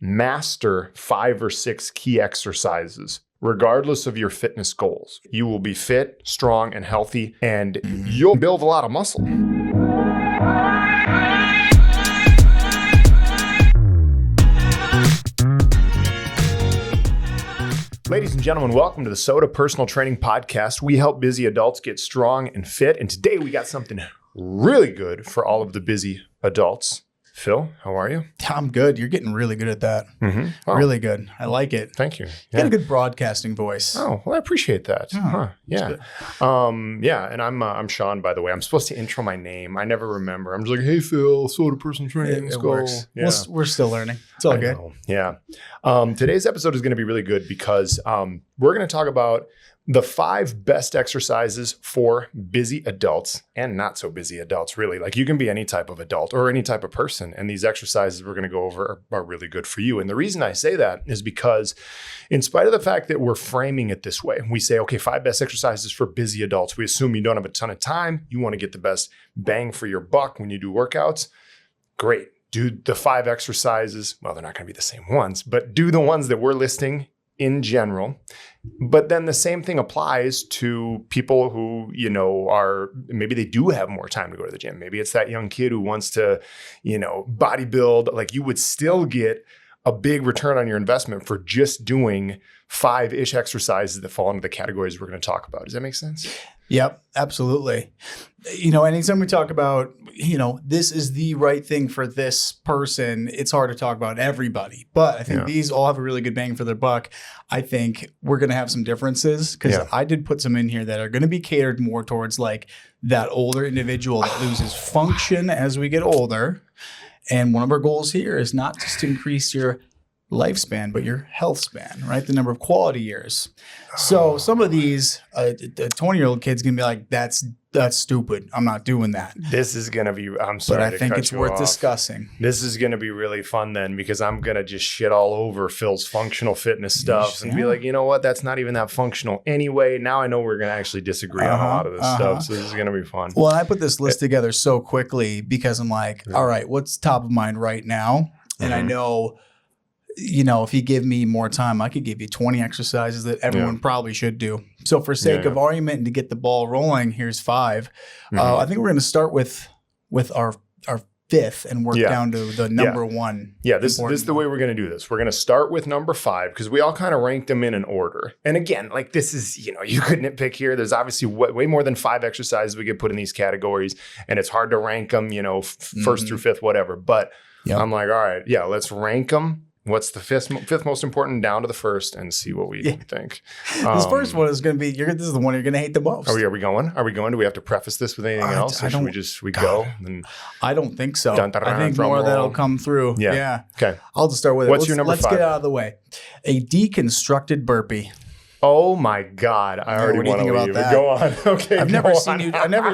master 5 or 6 key exercises, regardless of your fitness goals, you will be fit, strong, and healthy, and you'll build a lot of muscle. Ladies and gentlemen, welcome to the Soda Personal Training Podcast. We help busy adults get strong and fit. And today we got something really good for all of the busy adults. Phil, how are you? I'm good. You're getting really good at that. Oh, really good. I like it. thank you. You got a good broadcasting voice. Oh, well, I appreciate that. Yeah. And I'm Sean, by the way. I'm supposed to intro my name. I never remember. I'm just like, hey, Phil, Soda Personal Training. It works. Yeah. We're still learning. It's all good. Know. Yeah. Today's episode is going to be really good because we're going to talk about the 5 best exercises for busy adults and not so busy adults, really. Like, you can be any type of adult or any type of person. And these exercises we're going to go over are really good for you. And the reason I say that is because in spite of the fact that we're framing it this way, we say, okay, 5 best exercises for busy adults. We assume you don't have a ton of time. You want to get the best bang for your buck when you do workouts. Great. Do the 5 exercises. Well, they're not going to be the same ones, but do the ones that we're listing in general. But then the same thing applies to people who, maybe they do have more time to go to the gym. Maybe it's that young kid who wants to, bodybuild. Like, you would still get a big return on your investment for just doing 5-ish exercises that fall into the categories we're going to talk about. Does that make sense? Yep, absolutely. Anytime we talk about, this is the right thing for this person, it's hard to talk about everybody. But I think these all have a really good bang for their buck. I think we're going to have some differences because I did put some in here that are going to be catered more towards like that older individual that loses function as we get older. And one of our goals here is not just to increase your lifespan, but your health span, right? The number of quality years. So some of these, a 20-year-old kid's going to be like, that's stupid. I'm not doing that. This is going to be, I'm sorry. But I think it's worth discussing. This is going to be really fun then, because I'm going to just shit all over Phil's functional fitness stuff and be like, you know what? That's not even that functional anyway. Now I know we're going to actually disagree on a lot of this stuff. So this is going to be fun. Well, I put this list together so quickly because I'm like, all right, what's top of mind right now? And I know, if you give me more time, I could give you 20 exercises that everyone probably should do. So for sake of argument and to get the ball rolling, here's 5. I think we're going to start with our 5th and work down to the number 1. Yeah, this is the way we're going to do this. We're going to start with number 5 because we all kind of ranked them in an order. And again, like, this is, you could nitpick here. There's obviously way more than 5 exercises we get put in these categories, and it's hard to rank them, first through 5th, whatever. But I'm like, all right, let's rank them. What's the fifth most important down to the first and see what we think. This first one is going to be, this is the one you're going to hate the most. Are we going? Do we have to preface this with anything else? Or should we go? And I don't think so. I think more of that'll come through. Yeah. Okay. I'll just start with it. What's your number 5? Let's get out of the way. A deconstructed burpee. Oh my God! I already want to leave. Go on. Okay. I've never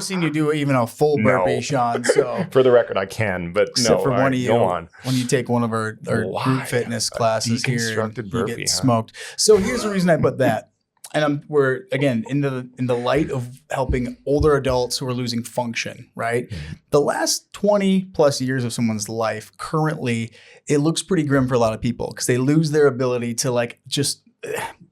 seen you do even a full burpee, Sean. So for the record, I can, but except for one of you, when you take one of our group fitness classes here, you get smoked. So here's the reason I put that, and we're again in the light of helping older adults who are losing function. Right, the last 20 plus years of someone's life, currently, it looks pretty grim for a lot of people because they lose their ability to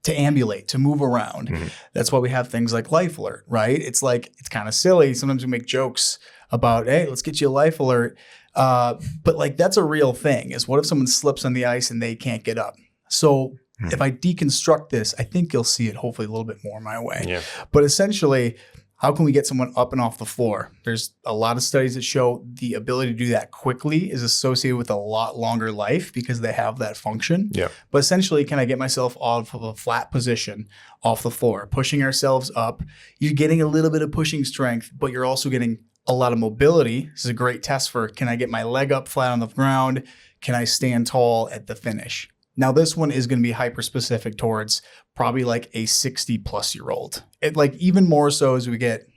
to ambulate, to move around. That's why we have things like Life Alert, right? It's kind of silly. Sometimes we make jokes about, hey, let's get you a Life Alert. But that's a real thing, is what if someone slips on the ice and they can't get up? So if I deconstruct this, I think you'll see it hopefully a little bit more my way. Yeah. But essentially, how can we get someone up and off the floor? There's a lot of studies that show the ability to do that quickly is associated with a lot longer life because they have that function. Yeah. But essentially, can I get myself off of a flat position off the floor, pushing ourselves up? You're getting a little bit of pushing strength, but you're also getting a lot of mobility. This is a great test for, can I get my leg up flat on the ground? Can I stand tall at the finish? Now, this one is going to be hyper specific towards probably like a 60-plus-year-old. Even more so as we get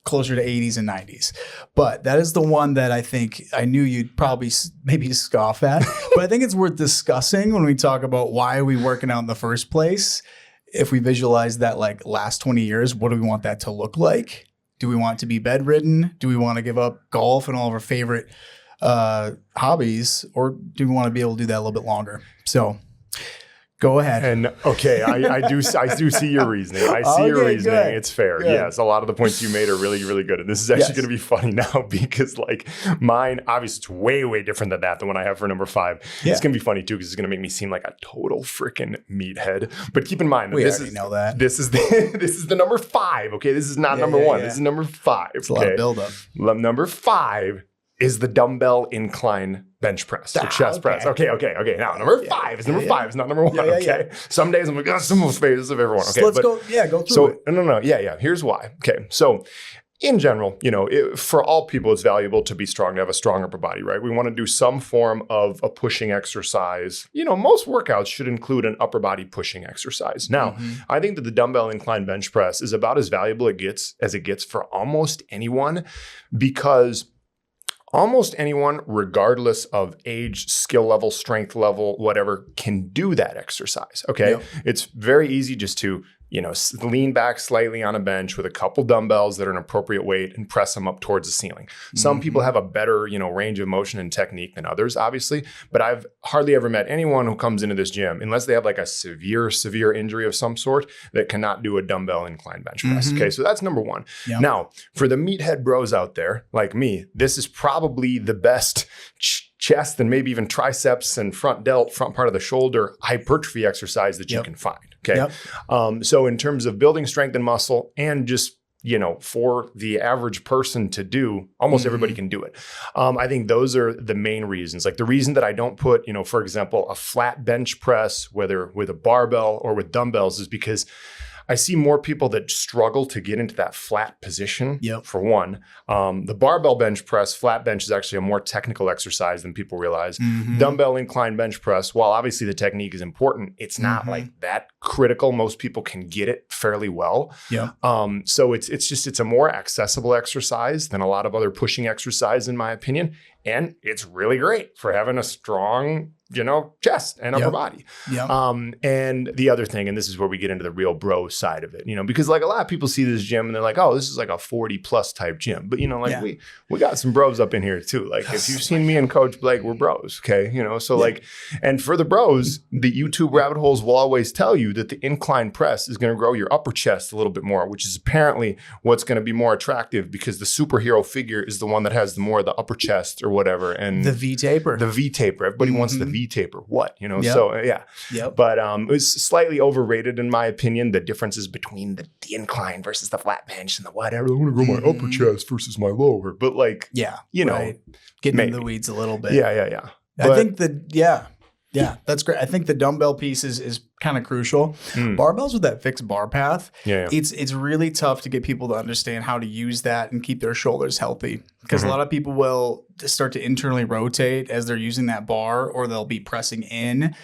closer to 80s and 90s. But that is the one that I think I knew you'd probably maybe scoff at. But I think it's worth discussing when we talk about why are we working out in the first place. If we visualize that last 20 years, what do we want that to look like? Do we want to be bedridden? Do we want to give up golf and all of our favorite hobbies, or do we want to be able to do that a little bit longer? So go ahead. And okay, I do see your reasoning. I see your reasoning. Good. It's fair. Good. Yes, a lot of the points you made are really, really good. And this is actually going to be funny now because like mine, obviously it's way, way different than that, than what I have for number 5. Yeah. It's going to be funny too because it's going to make me seem like a total freaking meathead. But keep in mind that this is the number 5. Okay, this is not number 1. This is number 5. It's a lot of buildup. Number 5 is the dumbbell incline bench press or chest press. Okay. Now number 5 is number 5. It's not number 1. Okay. Some days I'm like, that's the most famous of everyone. Okay. So let's go through it. No. Yeah. Here's why. Okay. So in general, for all people, it's valuable to be strong, to have a strong upper body, right? We want to do some form of a pushing exercise. Most workouts should include an upper body pushing exercise. Now, I think that the dumbbell incline bench press is about as valuable as it gets for almost anyone, because almost anyone, regardless of age, skill level, strength level, whatever, can do that exercise. Okay. Yep. It's very easy just to, lean back slightly on a bench with a couple dumbbells that are an appropriate weight and press them up towards the ceiling. Some people have a better, range of motion and technique than others, obviously, but I've hardly ever met anyone who comes into this gym, unless they have like a severe injury of some sort, that cannot do a dumbbell incline bench press. Okay. So that's number 1. Yep. Now, for the meathead bros out there like me, this is probably the best chest and maybe even triceps and front part of the shoulder hypertrophy exercise that you can find. Okay. Yep. So in terms of building strength and muscle, and just, for the average person to do, almost everybody can do it. I think those are the main reasons. Like the reason that I don't put, for example, a flat bench press, whether with a barbell or with dumbbells, is because I see more people that struggle to get into that flat position, for one. The barbell bench press, flat bench, is actually a more technical exercise than people realize. Dumbbell incline bench press, while obviously the technique is important, it's not like that critical. Most people can get it fairly well. So it's a more accessible exercise than a lot of other pushing exercise, in my opinion. And it's really great for having a strong, chest and upper body. And the other thing, and this is where we get into the real bro side of it, because like a lot of people see this gym and they're like, oh, this is like a 40 plus type gym. But, we got some bros up in here too. Like if you've seen me and Coach Blake, we're bros. Okay. Like, and for the bros, the YouTube rabbit holes will always tell you that the incline press is going to grow your upper chest a little bit more, which is apparently what's going to be more attractive, because the superhero figure is the one that has more of the upper chest or whatever. And the V taper. Everybody wants the V taper. What? So yeah. But it was slightly overrated in my opinion, the differences between the incline versus the flat bench and the whatever. I want to grow my upper chest versus my lower. But like, getting into the weeds a little bit. Yeah. I think that's great. I think the dumbbell piece is kind of crucial. Barbells with that fixed bar path, it's really tough to get people to understand how to use that and keep their shoulders healthy, because a lot of people will start to internally rotate as they're using that bar, or they'll be pressing in.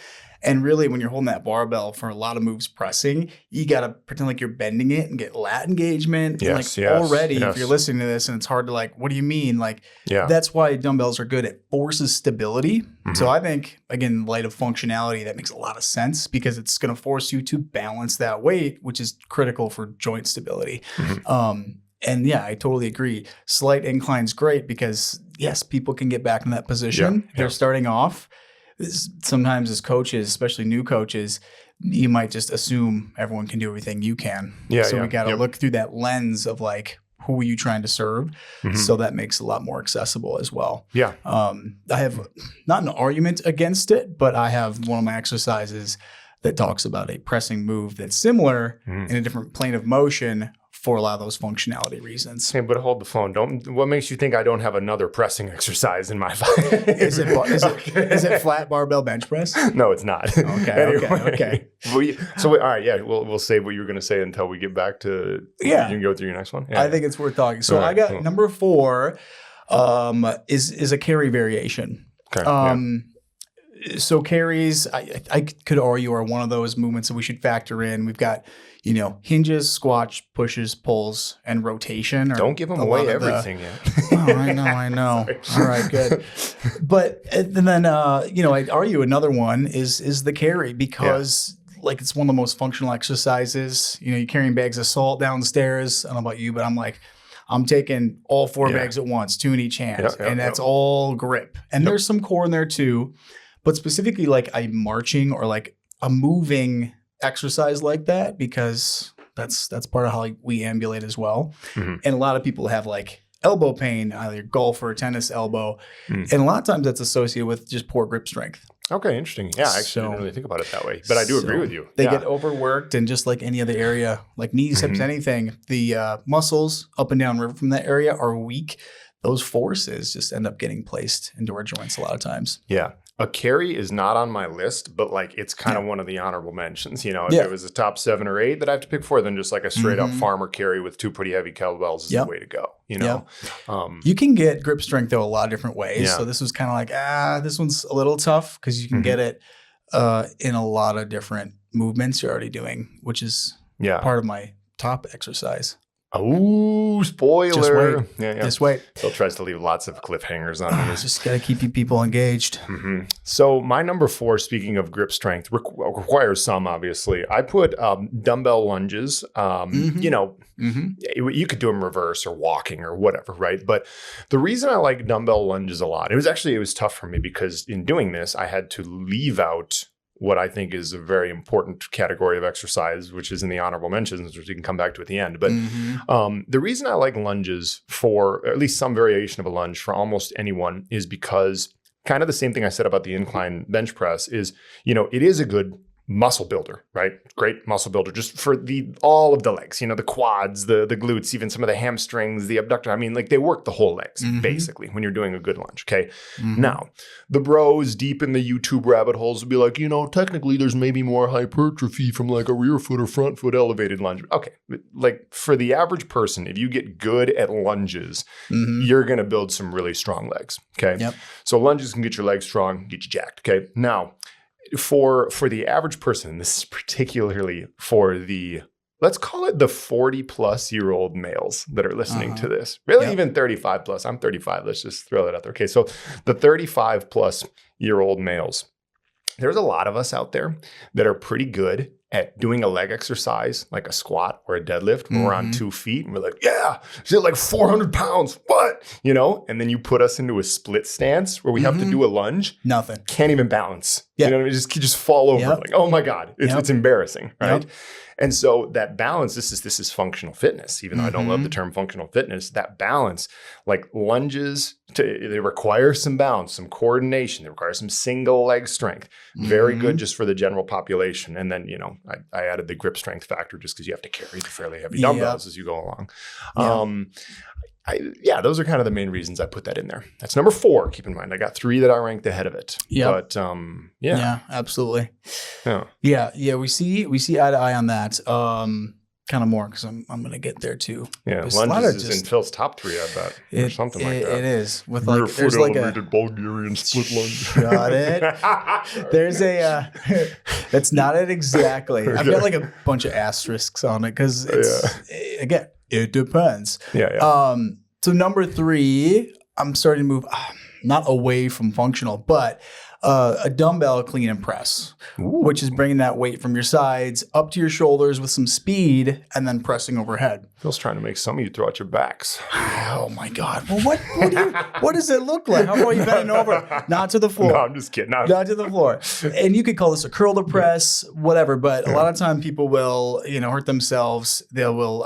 And really, when you're holding that barbell for a lot of moves pressing, you got to pretend like you're bending it and get lat engagement. If you're listening to this and it's hard to like, what do you mean? Like, that's why dumbbells are good. It forces stability. So I think, again, in light of functionality, that makes a lot of sense, because it's going to force you to balance that weight, which is critical for joint stability. And I totally agree. Slight incline's great because, yes, people can get back in that position. They're starting off. Sometimes as coaches, especially new coaches, you might just assume everyone can do everything you can. We got to look through that lens of like, who are you trying to serve? So that makes it a lot more accessible as well. I have not an argument against it, but I have one of my exercises that talks about a pressing move that's similar in a different plane of motion for a lot of those functionality reasons. Hey, but hold the phone. What makes you think I don't have another pressing exercise in my Is it flat barbell bench press? No, it's not. Okay. All right. We'll save what you were going to say until we get back to. You can go through your next one. I think it's worth talking. So I got number 4 is a carry variation. Okay. So carries, I could argue, are one of those movements that we should factor in. We've got, hinges, squats, pushes, pulls, and rotation. Don't give them away everything yet. I know. All right, good. But then, I'd argue another one is the carry, because like it's one of the most functional exercises. You're carrying bags of salt downstairs. I don't know about you, but I'm like, I'm taking all 4 bags at once, 2 in each hand, and that's all grip. And there's some core in there too, but specifically like a marching or like a moving exercise like that, because that's part of how we ambulate as well. And a lot of people have like elbow pain, either golf or tennis elbow. And a lot of times that's associated with just poor grip strength. Okay, interesting. Yeah, I actually didn't really think about it that way, but I do agree with you. They get overworked, and just like any other area, like knees, hips, anything, the muscles up and down river from that area are weak. Those forces just end up getting placed into our joints a lot of times. Yeah. A carry is not on my list, but like it's kind of one of the honorable mentions. You know, if it was a top 7 or 8 that I have to pick for, then just like a straight up farmer carry with 2 pretty heavy kettlebells is the way to go. You know, you can get grip strength though a lot of different ways. So this was kind of like, this one's a little tough because you can get it in a lot of different movements you're already doing, which is part of my top exercise. Oh, spoiler. Just wait. Just wait. Phil tries to leave lots of cliffhangers on these. Just got to keep you people engaged. So my number 4, speaking of grip strength, requires some, obviously. I put dumbbell lunges. You know, you could do them reverse or walking or whatever, right? But the reason I like dumbbell lunges a lot, it was tough for me because in doing this, I had to leave out what I think is a very important category of exercise, which is in the honorable mentions, which we can come back to at the end. But the reason I like lunges, for or at least some variation of a lunge for almost anyone, is because kind of the same thing I said about the incline bench press is, you know, it is a good muscle builder, right? Great muscle builder just for all of the legs, you know, the quads, the glutes, even some of the hamstrings, the abductor. I mean, like they work the whole legs basically when you're doing a good lunge. Okay. Now the bros deep in the YouTube rabbit holes will be like, you know, technically there's maybe more hypertrophy from like a rear foot or front foot elevated lunge. Okay. Like for the average person, if you get good at lunges, you're going to build some really strong legs. Okay. So lunges can get your legs strong, get you jacked. Okay. Now, for the average person, this is particularly for the, let's call it the 40 plus year old males that are listening to this, really even 35 plus. I'm 35. Let's just throw that out there. Okay. So the 35 plus year old males, there's a lot of us out there that are pretty good at doing a leg exercise like a squat or a deadlift when we're on 2 feet and we're like, yeah, she's like 400 pounds. What? You know, and then you put us into a split stance where we have to do a lunge. Nothing. Can't even balance. You know what I mean? Just fall over. Like, oh my God, it's embarrassing. Right. And so that balance, this is functional fitness, even though I don't love the term functional fitness, that balance, like lunges, they require some balance, some coordination. They require some single leg strength. Very good just for the general population. And then, you know, I added the grip strength factor just because you have to carry the fairly heavy dumbbells as you go along. Those are kind of the main reasons I put that in there. That's number 4. Keep in mind, I got 3 that I ranked ahead of it. But yeah, absolutely. Yeah. We see eye to eye on that. Kind of more because I'm going to get there too. Yeah, lunges is in Phil's top 3, I bet, or something like that. It is with like there's like a Bulgarian split lunge. Got it. There's a that's not it exactly. I've got like a bunch of asterisks on it because it's again. It depends. So number 3, I'm starting to move not away from functional, but a dumbbell clean and press, which is bringing that weight from your sides up to your shoulders with some speed and then pressing overhead. Phil's trying to make some of you throw out your backs. Oh my God. Well, what does it look like? How far are you bending over? Not to the floor. No, I'm just kidding. Not to the floor. And you could call this a curl to press, whatever. But a lot of time people will, you know, hurt themselves. They will,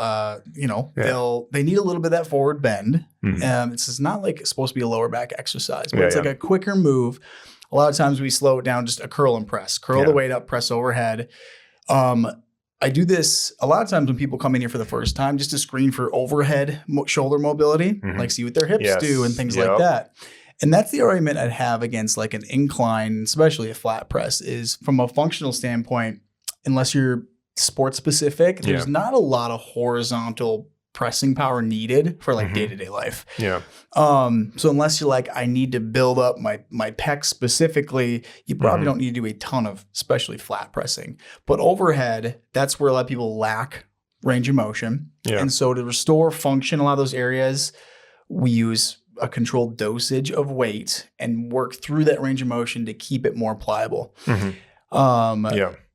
they need a little bit of that forward bend. It's not like it's supposed to be a lower back exercise, but it's like a quicker move. A lot of times we slow it down, just a curl and press. Curl the weight up, press overhead. I do this a lot of times when people come in here for the first time, just to screen for overhead shoulder mobility, like see what their hips do and things like that. And that's the argument I'd have against like an incline, especially a flat press, is from a functional standpoint, unless you're sport specific, there's not a lot of horizontal pressing power needed for like day-to-day life. So unless you're like, I need to build up my pecs specifically, you probably don't need to do a ton of especially flat pressing. But overhead, that's where a lot of people lack range of motion. And so to restore function in a lot of those areas, we use a controlled dosage of weight and work through that range of motion to keep it more pliable.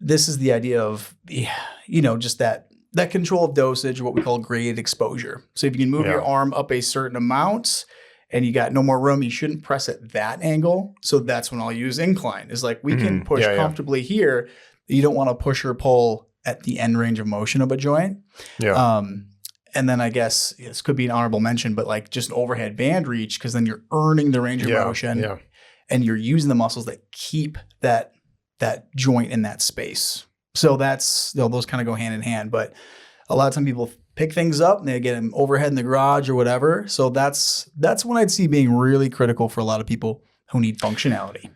This is the idea of, you know, just that that control of dosage, what we call graded exposure. So if you can move your arm up a certain amount and you got no more room, you shouldn't press at that angle. So that's when I'll use incline. Is like we can push comfortably here. You don't want to push or pull at the end range of motion of a joint. Yeah. And then I guess this could be an honorable mention, but like just an overhead band reach, because then you're earning the range of motion and you're using the muscles that keep that joint in that space. So that's, those kind of go hand in hand. But a lot of time people pick things up and they get them overhead in the garage or whatever. So that's when I'd see being really critical for a lot of people who need functionality.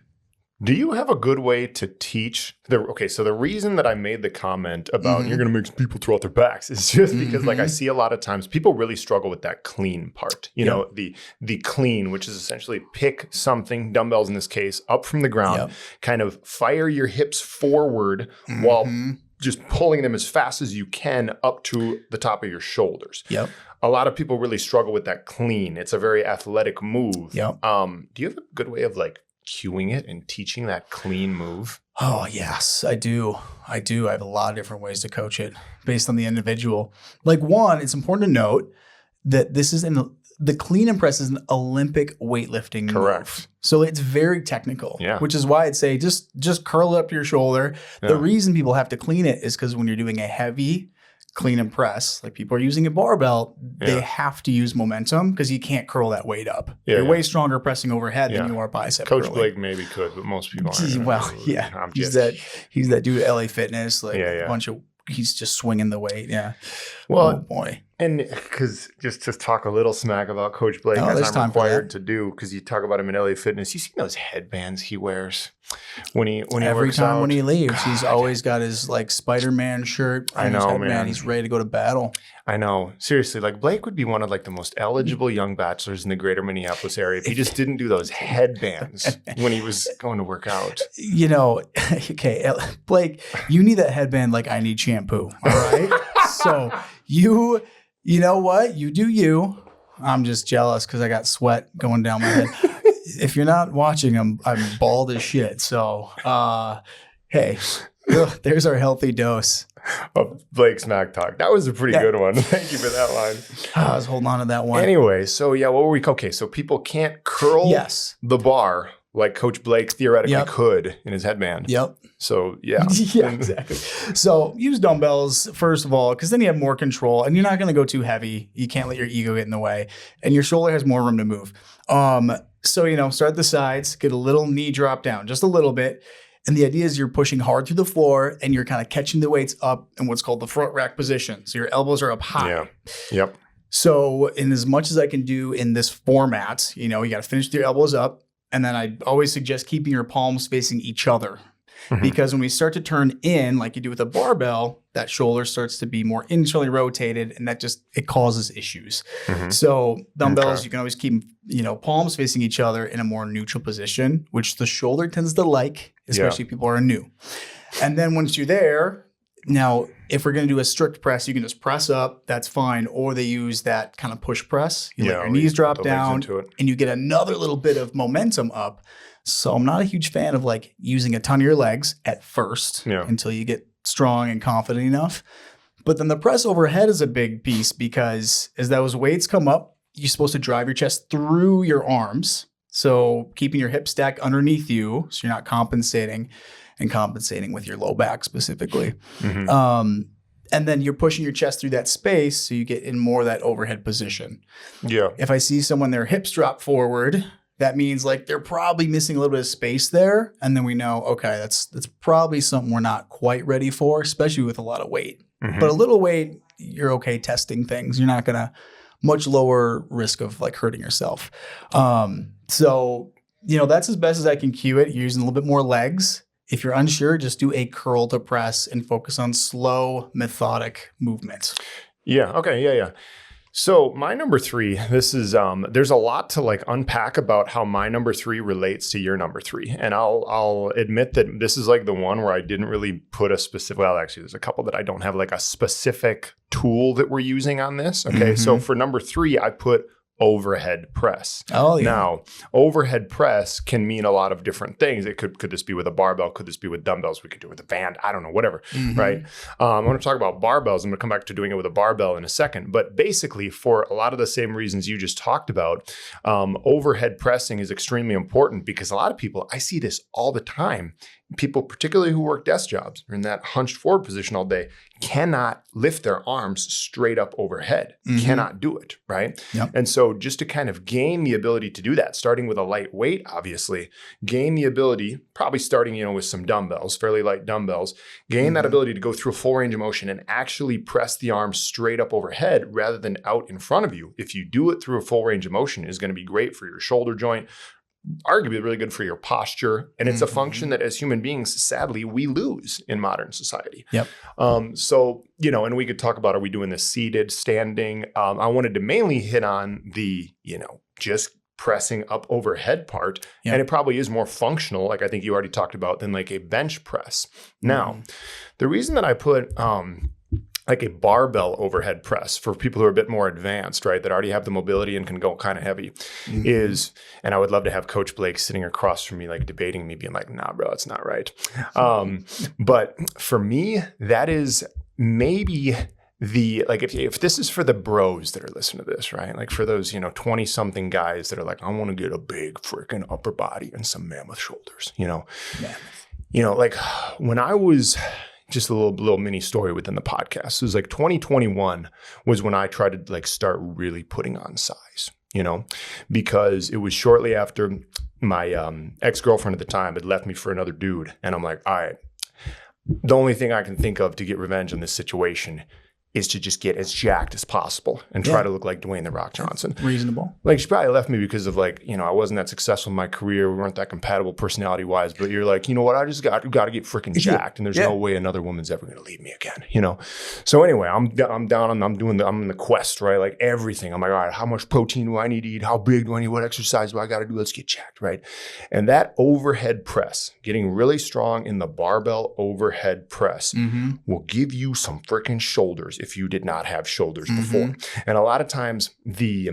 Do you have a good way to teach? So the reason that I made the comment about you're going to make people throw out their backs is just because like I see a lot of times people really struggle with that clean part. You know, the clean, which is essentially pick something, dumbbells in this case, up from the ground, kind of fire your hips forward while just pulling them as fast as you can up to the top of your shoulders. Yep. A lot of people really struggle with that clean. It's a very athletic move. Yep. Do you have a good way of like cueing it and teaching that clean move? Oh, yes, I do. I have a lot of different ways to coach it based on the individual. Like one, it's important to note that this is the clean and press is an Olympic weightlifting move. So it's very technical, which is why I'd say just curl it up to your shoulder. The reason people have to clean it is because when you're doing a heavy clean and press, like people are using a barbell, they have to use momentum because you can't curl that weight up. You're way stronger pressing overhead than you are bicep Coach curling. Blake maybe could, but most people aren't. Well, he's that dude at LA Fitness, like a bunch of, he's just swinging the weight. Yeah. Well, oh boy. And because just to talk a little smack about Coach Blake, as I'm required to do, because you talk about him in LA Fitness, you see those headbands he wears when he every works time out? When he leaves, he's always got his like Spider-Man shirt. I know, man. He's ready to go to battle. I know. Seriously, like Blake would be one of like the most eligible young bachelors in the greater Minneapolis area if he just didn't do those headbands when he was going to work out. You know, okay, Blake, you need that headband like I need shampoo. All right. So you know what? You do you. I'm just jealous because I got sweat going down my head. If you're not watching, I'm bald as shit. So, hey, there's our healthy dose of Blake Smack Talk. That was a pretty good one. Thank you for that line. I was holding on to that one. Anyway, so what were we? Okay, so people can't curl the bar like Coach Blake theoretically could in his headband. Yep. So, yeah. Yeah, exactly. So use dumbbells, first of all, because then you have more control and you're not going to go too heavy. You can't let your ego get in the way. And your shoulder has more room to move. So, start at the sides, get a little knee drop down, just a little bit. And the idea is you're pushing hard through the floor and you're kind of catching the weights up in what's called the front rack position. So your elbows are up high. Yeah. Yep. So in as much as I can do in this format, you got to finish with your elbows up. And then I always suggest keeping your palms facing each other. Because when we start to turn in, like you do with a barbell, that shoulder starts to be more internally rotated and it causes issues. So dumbbells, you can always keep, palms facing each other in a more neutral position, which the shoulder tends to like, especially if people are new. And then once you're there, now, if we're going to do a strict press, you can just press up. That's fine. Or they use that kind of push press. You let your knees drop down and you get another little bit of momentum up. So I'm not a huge fan of like using a ton of your legs at first until you get strong and confident enough. But then the press overhead is a big piece because as those weights come up, you're supposed to drive your chest through your arms. So keeping your hips stacked underneath you so you're not compensating with your low back specifically. And then you're pushing your chest through that space so you get in more of that overhead position. Yeah. If I see someone, their hips drop forward, that means like they're probably missing a little bit of space there. And then we know, okay, that's probably something we're not quite ready for, especially with a lot of weight. But a little weight, you're okay testing things. You're not going to much lower risk of like hurting yourself. So, that's as best as I can cue it. You're using a little bit more legs. If you're unsure, just do a curl to press and focus on slow, methodic movements. Yeah. Okay. Yeah. So my number 3, this is, there's a lot to like unpack about how my number 3 relates to your number 3. And I'll admit that this is like the one where I didn't really put a specific, well, actually there's a couple that I don't have like a specific tool that we're using on this. Okay. So for number 3, I put overhead press. Oh, yeah. Now, overhead press can mean a lot of different things. It could this be with a barbell? Could this be with dumbbells? We could do it with a band. I don't know, whatever, right? I want to talk about barbells. I'm going to come back to doing it with a barbell in a second. But basically, for a lot of the same reasons you just talked about, overhead pressing is extremely important because a lot of people, I see this all the time, people, particularly who work desk jobs, are in that hunched forward position all day, cannot lift their arms straight up overhead, cannot do it, right? Yep. And so just to kind of gain the ability to do that, starting with a light weight, obviously, gain the ability, probably starting, with some dumbbells, fairly light dumbbells, gain that ability to go through a full range of motion and actually press the arms straight up overhead rather than out in front of you. If you do it through a full range of motion, is going to be great for your shoulder joint, arguably really good for your posture. And it's a function that as human beings, sadly, we lose in modern society. Yep. So, and we could talk about, are we doing this seated, standing? I wanted to mainly hit on the, just pressing up overhead part. Yep. And it probably is more functional, like I think you already talked about, than like a bench press. Now, the reason that I put like a barbell overhead press for people who are a bit more advanced, right, that already have the mobility and can go kind of heavy is, and I would love to have Coach Blake sitting across from me, like debating me, being like, nah, bro, it's not right. But for me, that is maybe if this is for the bros that are listening to this, right? Like for those, 20 something guys that are like, I want to get a big freaking upper body and some mammoth shoulders, like when I was, just a little mini story within the podcast. It was like 2021 was when I tried to start really putting on size, because it was shortly after my ex-girlfriend at the time had left me for another dude. And I'm like, all right, the only thing I can think of to get revenge on this situation is to just get as jacked as possible and try to look like Dwayne "The Rock" Johnson. Reasonable. She probably left me because of I wasn't that successful in my career. We weren't that compatible personality wise, but you're like, you know what? I just got to get freaking jacked and there's no way another woman's ever going to leave me again, So anyway, I'm down and I'm in the quest, right? Like everything. I'm like, all right, how much protein do I need to eat? How big do I need? What exercise do I got to do? Let's get jacked, right? And that overhead press, getting really strong in the barbell overhead press will give you some freaking shoulders if you did not have shoulders before. And a lot of times the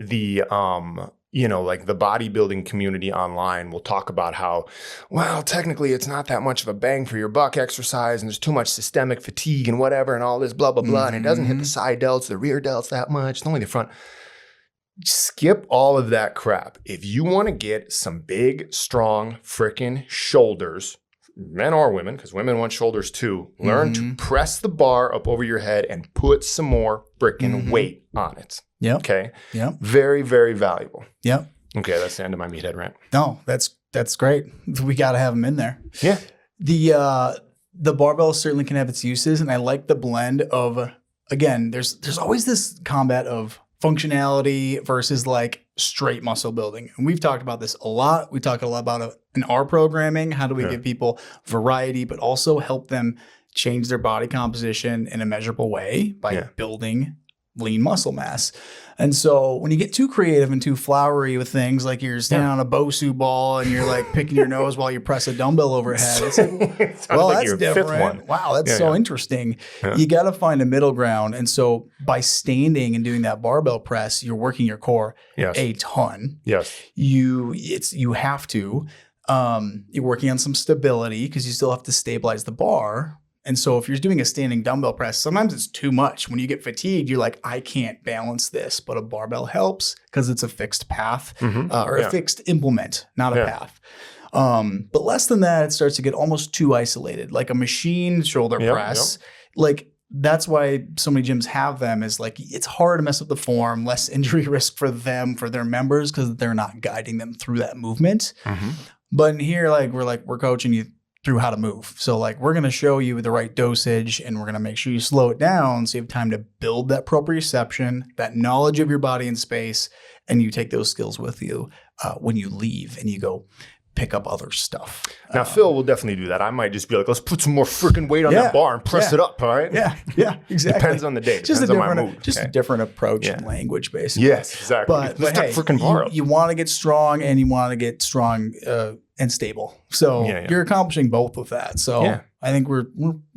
bodybuilding community online will talk about how, well, technically it's not that much of a bang for your buck exercise and there's too much systemic fatigue and whatever and all this blah, blah, blah. And it doesn't hit the side delts, the rear delts that much. It's only the front. Skip all of that crap. If you want to get some big, strong freaking shoulders, men or women, because women want shoulders too, learn to press the bar up over your head and put some more freaking weight on it. Yep. Okay. Yep. Very, very valuable. Yep. Okay. That's the end of my meathead rant. No, that's great. We got to have them in there. Yeah. The barbell certainly can have its uses. And I like the blend of, again, there's always this combat of functionality versus straight muscle building. And we've talked about this a lot. We talk a lot about in our programming, how do we give people variety, but also help them change their body composition in a measurable way by building lean muscle mass. And so when you get too creative and too flowery with things, like you're standing on a Bosu ball and you're picking your nose while you press a dumbbell overhead, it's well, that's different. Wow, that's so interesting. Yeah. You got to find a middle ground. And so by standing and doing that barbell press, you're working your core a ton. Yes. You have to. You're working on some stability because you still have to stabilize the bar. And so if you're doing a standing dumbbell press, sometimes it's too much. When you get fatigued, you're like, I can't balance this. But a barbell helps because it's a fixed path or a fixed implement, not a path. But less than that, it starts to get almost too isolated. Like a machine shoulder press, that's why so many gyms have them, is it's hard to mess up the form, less injury risk for them, for their members, because they're not guiding them through that movement. But in here, we're coaching you through how to move. So we're going to show you the right dosage and we're going to make sure you slow it down so you have time to build that proprioception, that knowledge of your body and space, and you take those skills with you when you leave and you go pick up other stuff. Now, Phil will definitely do that. I might just be like, let's put some more freaking weight on that bar and press it up, all right? Yeah, exactly. Depends on the day. Depends on my mood. Just a different approach and language, basically. Yes, exactly. But hey, freaking bar up. You want to get strong and you want to get strong and stable. So you're accomplishing both with that. So I think we're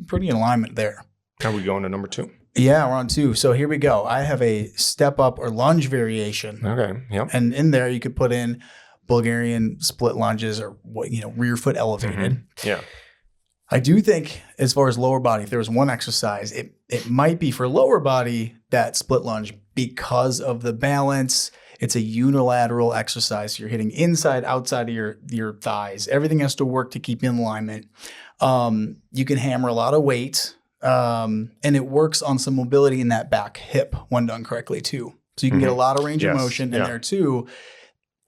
pretty in alignment there. Are we going to number 2? Yeah, we're on 2. So here we go. I have a step up or lunge variation. Okay. Yep. And in there, you could put in Bulgarian split lunges or rear foot elevated. Mm-hmm. Yeah. I do think as far as lower body, if there was one exercise, it might be for lower body, that split lunge, because of the balance. It's a unilateral exercise. You're hitting inside, outside of your thighs. Everything has to work to keep in alignment. You can hammer a lot of weight, and it works on some mobility in that back hip when done correctly too. So you can get a lot of range of motion in there too.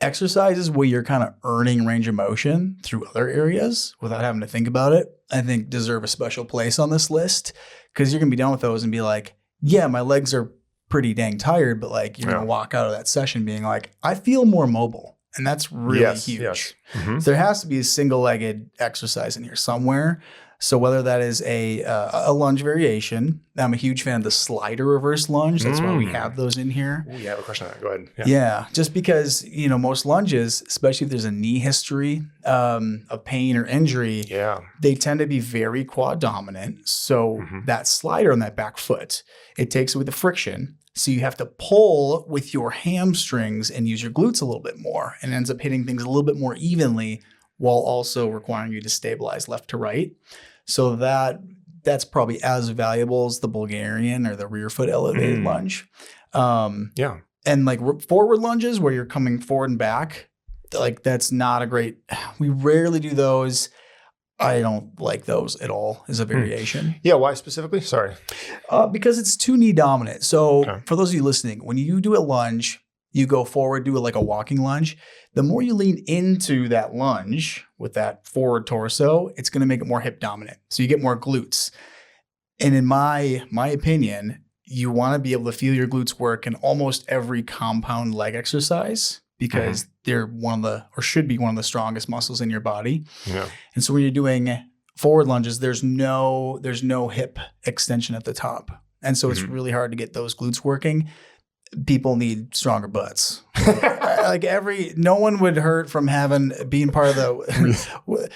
Exercises where you're kind of earning range of motion through other areas without having to think about it, I think deserve a special place on this list, because you're going to be done with those and be like, yeah, my legs are pretty dang tired, but like you're going to walk out of that session being like, I feel more mobile. And that's really huge. Yes. Mm-hmm. There has to be a single-legged exercise in here somewhere. So whether that is a lunge variation, I'm a huge fan of the slider reverse lunge. That's why we have those in here. Ooh, you have a question on that. Go ahead. Yeah, just because, most lunges, especially if there's a knee history of pain or injury, they tend to be very quad dominant. So that slider on that back foot, it takes away the friction. So you have to pull with your hamstrings and use your glutes a little bit more, and it ends up hitting things a little bit more evenly while also requiring you to stabilize left to right. So that's probably as valuable as the Bulgarian or the rear foot elevated lunge. And like forward lunges where you're coming forward and back, like that's not a great, we rarely do those. I don't like those at all as a variation. Yeah, why specifically? Sorry. Because it's too knee dominant. So for those of you listening, when you do a lunge, you go forward, do it like a walking lunge. The more you lean into that lunge with that forward torso, it's going to make it more hip dominant. So you get more glutes. And in my opinion, you want to be able to feel your glutes work in almost every compound leg exercise, because they're should be one of the strongest muscles in your body. Yeah. And so when you're doing forward lunges, there's no hip extension at the top. And so it's really hard to get those glutes working. People need stronger butts. No one would hurt from being part of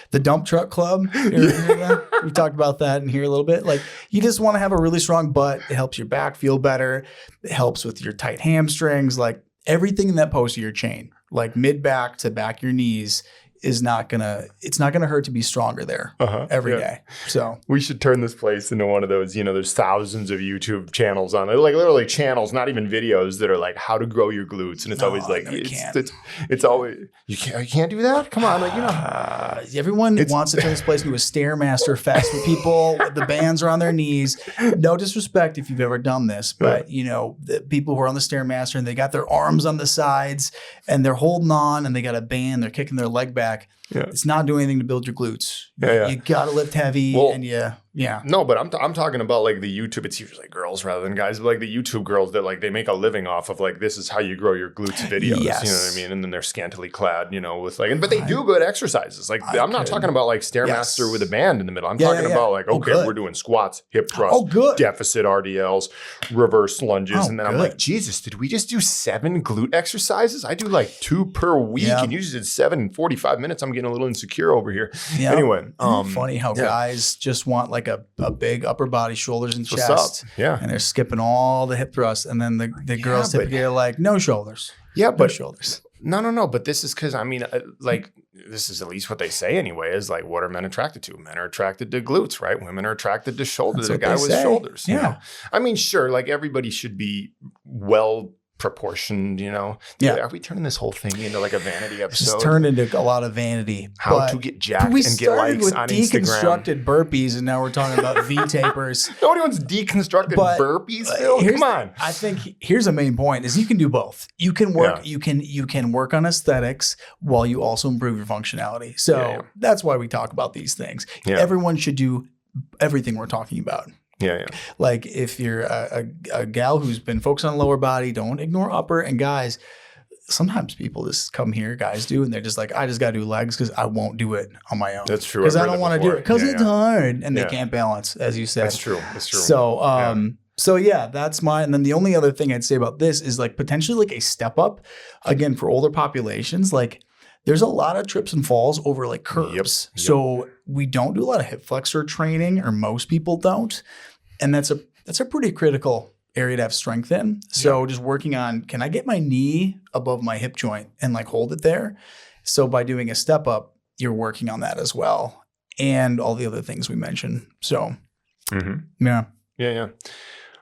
the dump truck club. We've talked about that in here a little bit. Like, you just want to have a really strong butt. It helps your back feel better. It helps with your tight hamstrings. Like, everything in that posterior chain, like mid back to back your knees, it's not gonna hurt to be stronger there every day. So we should turn this place into one of those, there's thousands of YouTube channels on it, like literally channels, not even videos, that are like how to grow your glutes. And it's always like, it's always, you can't do that. Come on. Everyone wants to turn this place into a Stairmaster fest with people, the bands are on their knees. No disrespect if you've ever done this, but the people who are on the Stairmaster and they got their arms on the sides and they're holding on and they got a band, they're kicking their leg back. It's not doing anything to build your glutes. You got to lift heavy No, but I'm talking about like the YouTube. It's usually girls rather than guys, but like the YouTube girls that like they make a living off of like, this is how you grow your glutes videos. Yes. You know what I mean? And then they're scantily clad, with like, but they do good exercises. Like I'm not talking about like Stairmaster with a band in the middle. I'm talking about like, we're doing squats, hip thrust, deficit RDLs, reverse lunges. And then I'm like, Jesus, did we just do 7 glute exercises? I do like 2 per week and you just did 7 in 45 minutes. I'm getting a little insecure over here. Anyway. Funny how guys just want like a big upper body, shoulders and chest. And they're skipping all the hip thrusts. And then the girls typically are like, no shoulders. Yeah, but shoulders. No. But this is because, this is at least what they say anyway, is like, what are men attracted to? Men are attracted to glutes, right? Women are attracted to shoulders. A guy with shoulders. Yeah. I mean, sure, like everybody should be well proportioned, Are we turning this whole thing into like a vanity episode? It's turned into a lot of vanity. How to get jacked and get likes on Instagram. We started with deconstructed burpees, and now we're talking about V-tapers. Nobody wants deconstructed burpees, Phil. Come on. I think here's a main point: is you can do both. You can work. You can work on aesthetics while you also improve your functionality. So that's why we talk about these things. Everyone should do everything we're talking about. Like if you're a gal who's been focused on lower body, don't ignore upper. And guys, sometimes people just come here, guys do, and they're just like, I just got to do legs because I won't do it on my own. That's true. Because I don't want to do it because it's hard and they can't balance, as you said. That's true. So, that's mine. And then the only other thing I'd say about this is like potentially like a step up again for older populations. Like there's a lot of trips and falls over like curves. Yep. So we don't do a lot of hip flexor training, or most people don't. And that's that's a pretty critical area to have strength in. So just working on, can I get my knee above my hip joint and like hold it there? So by doing a step up, you're working on that as well. And all the other things we mentioned. So yeah.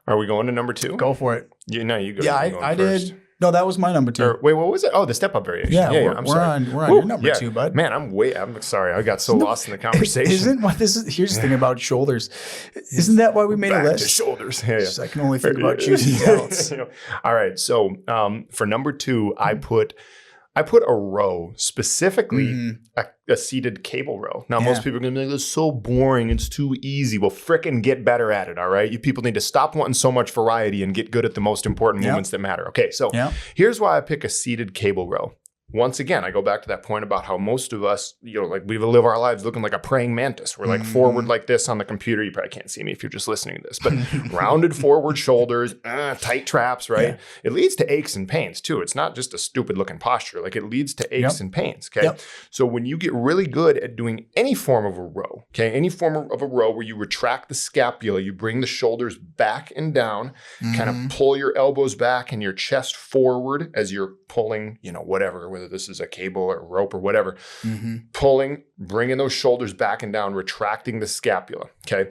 Are we going to number 2? Go for it. You go. Yeah, I did. No, that was my number 2. Or, wait, what was it? Oh, the step up variation. Yeah, we're on your number 2, bud. Man, I'm sorry. I got so lost in the conversation. Isn't what this is? Here's the thing about shoulders. Isn't that why we made a list? To shoulders. Yeah. I can only think about choosing delts. All right. So for number 2, I put a row, specifically a seated cable row. Now, most people are going to be like, it's so boring. It's too easy. Well, frickin' get better at it, all right? You people need to stop wanting so much variety and get good at the most important movements that matter. Okay, so here's why I pick a seated cable row. Once again, I go back to that point about how most of us, like we live our lives looking like a praying mantis. We're like forward like this on the computer. You probably can't see me if you're just listening to this, but rounded forward shoulders, tight traps, right? Yeah. It leads to aches and pains too. It's not just a stupid looking posture. Like it leads to aches and pains, okay? So when you get really good at doing any form of a row, okay? Any form of a row where you retract the scapula, you bring the shoulders back and down, kind of pull your elbows back and your chest forward as you're pulling, whatever, whether this is a cable or rope or whatever, pulling, bringing those shoulders back and down, retracting the scapula, okay?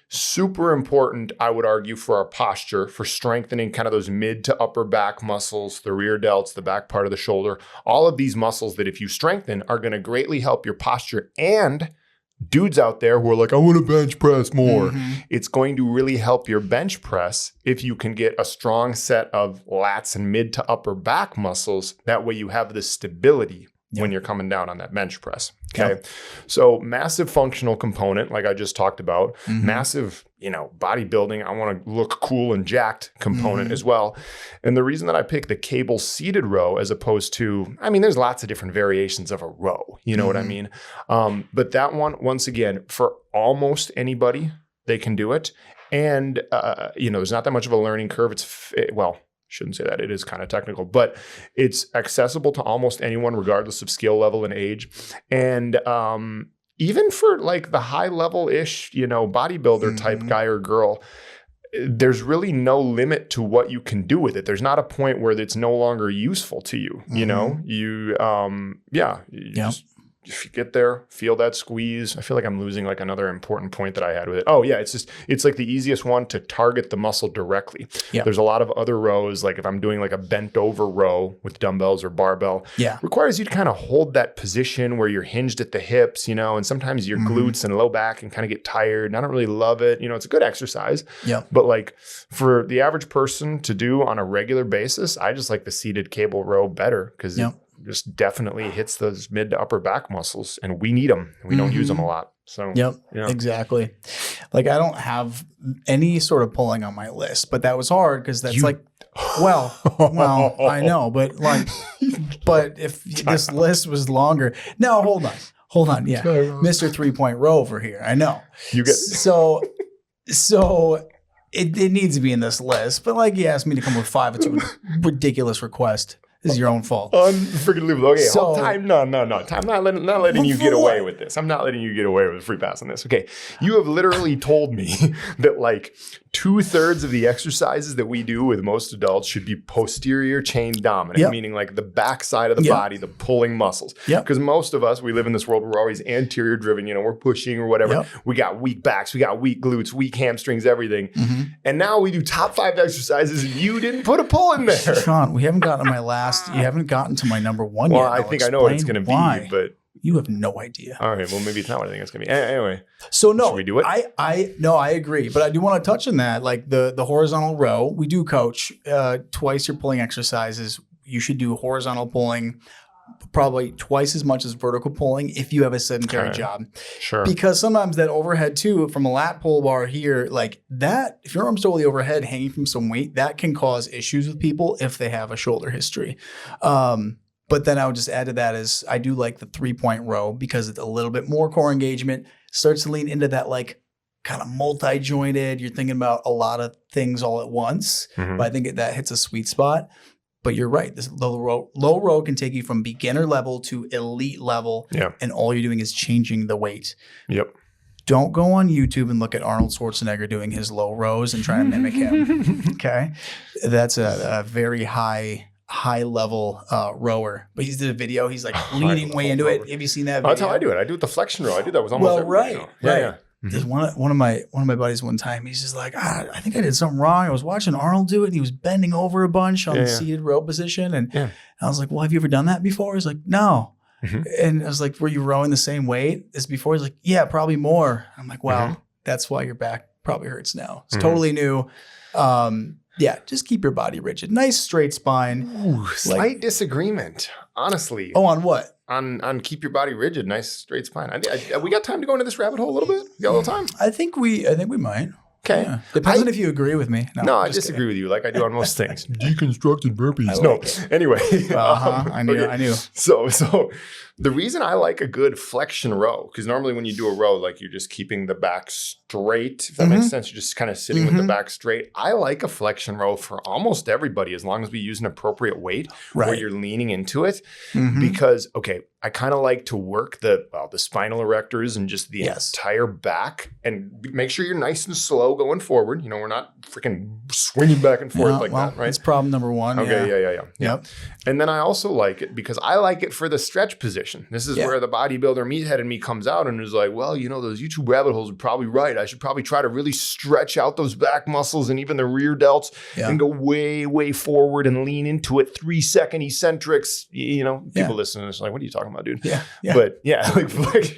Super important, I would argue, for our posture, for strengthening kind of those mid to upper back muscles, the rear delts, the back part of the shoulder, all of these muscles that if you strengthen are going to greatly help your posture. And dudes out there who are like, I want to bench press more. It's going to really help your bench press if you can get a strong set of lats and mid to upper back muscles. That way you have the stability when you're coming down on that bench press. Okay. So massive functional component, like I just talked about, massive, bodybuilding. I want to look cool and jacked component as well. And the reason that I pick the cable seated row as opposed to, there's lots of different variations of a row, you know what I mean? But that one, once again, for almost anybody, they can do it. And, there's not that much of a learning curve. Shouldn't say that. It is kind of technical, but it's accessible to almost anyone, regardless of skill level and age. And even for like the high level-ish, bodybuilder type guy or girl, there's really no limit to what you can do with it. There's not a point where it's no longer useful to you. Just, if you get there, feel that squeeze. I feel like I'm losing like another important point that I had with it. Oh yeah, it's like the easiest one to target the muscle directly. Yeah. There's a lot of other rows, like if I'm doing like a bent over row with dumbbells or barbell, requires you to kind of hold that position where you're hinged at the hips, and sometimes your glutes and low back can kind of get tired. And I don't really love it. It's a good exercise. Yeah. But like for the average person to do on a regular basis, I just like the seated cable row better because just definitely hits those mid to upper back muscles, and we need them. We don't use them a lot. So exactly. Like I don't have any sort of pulling on my list, but that was hard because that's well, I know, but but if this list was longer, no, hold on. Yeah. Mr. 3-point row over here. I know. You get so it needs to be in this list, but like you asked me to come with 5, it's a ridiculous request. This is your own fault. Unforgivable. Okay, no. I'm not letting you get away with this. I'm not letting you get away with a free pass on this. Okay, you have literally told me that like 2/3 of the exercises that we do with most adults should be posterior chain dominant, meaning like the back side of the body, the pulling muscles. Because most of us, we live in this world where we're always anterior driven, we're pushing or whatever. We got weak backs, we got weak glutes, weak hamstrings, everything. And now we do top 5 exercises and you didn't put a pull in there. Sean, we haven't gotten to my last, you haven't gotten to my number 1 yet. Well, I think I know what it's going to be, but you have no idea. All right. Well, maybe it's not what I think it's going to be. Anyway. So no, should we do it? I agree, but I do want to touch on that. Like the horizontal row, we do coach twice your pulling exercises. You should do horizontal pulling probably twice as much as vertical pulling if you have a sedentary job. Sure. Because sometimes that overhead too, from a lat pull bar here, like that, if your arm's totally overhead hanging from some weight, that can cause issues with people if they have a shoulder history. But then I would just add to that is I do like the 3-point row because it's a little bit more core engagement, starts to lean into that like kind of multi-jointed. You're thinking about a lot of things all at once, but I think that hits a sweet spot. But you're right. This low row can take you from beginner level to elite level. And all you're doing is changing the weight. don't go on YouTube and look at Arnold Schwarzenegger doing his low rows and try to mimic him. Okay. That's a very high level rower, but he's did a video. He's like leaning way into it. Have you seen that video? That's how I do it. I do it the flexion row. I do that with almost right. Yeah. There's one of my buddies one time. He's just like, I think I did something wrong. I was watching Arnold do it, and he was bending over a bunch on the seated row position, and I was like, well, have you ever done that before? He's like, no. And I was like, were you rowing the same weight as before? He's like, yeah, probably more. I'm like, wow, that's why your back probably hurts now. It's totally new. Yeah, just keep your body rigid. Nice straight spine. Ooh, slight disagreement, honestly. Oh, on what? On keep your body rigid, nice straight spine. We got time to go into this rabbit hole a little bit? You got a little time? I think we might. Okay. Yeah. Depends on if you agree with me. No, I disagree with you like I do on most things. Deconstructed burpees. Anyway. I knew. So the reason I like a good flexion row, because normally when you do a row, like you're just keeping the back straight, if that makes sense. You're just kind of sitting with the back straight. I like a flexion row for almost everybody, as long as we use an appropriate weight where you're leaning into it. Because, I kind of like to work the spinal erectors and just the entire back, and make sure you're nice and slow going forward. We're not freaking swinging back and forth that, right? That's problem number one. Okay, yeah. Yep. And then I also like it because I like it for the stretch position. This is where the bodybuilder meathead in me comes out and is like, well, those YouTube rabbit holes are probably right. I should probably try to really stretch out those back muscles and even the rear delts and go way, way forward and lean into it. 3-second eccentrics. People listening to this are like, what are you talking about, dude? Yeah. But like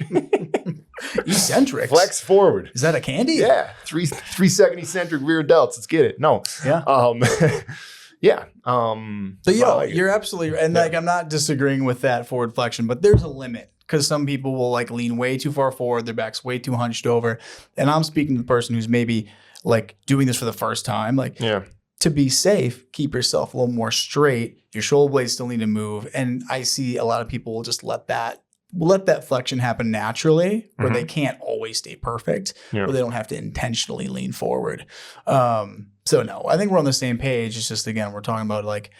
eccentrics. Flex forward. Is that a candy? Yeah. 3-second eccentric rear delts. Let's get it. No. Yeah. Yeah. So you're absolutely right. And I'm not disagreeing with that forward flexion, but there's a limit, because some people will like lean way too far forward, their back's way too hunched over. And I'm speaking to the person who's maybe like doing this for the first time. To be safe, keep yourself a little more straight. Your shoulder blades still need to move. And I see a lot of people will just let that flexion happen naturally, where they can't always stay perfect, where they don't have to intentionally lean forward. So no, I think we're on the same page. It's just, again, we're talking about like,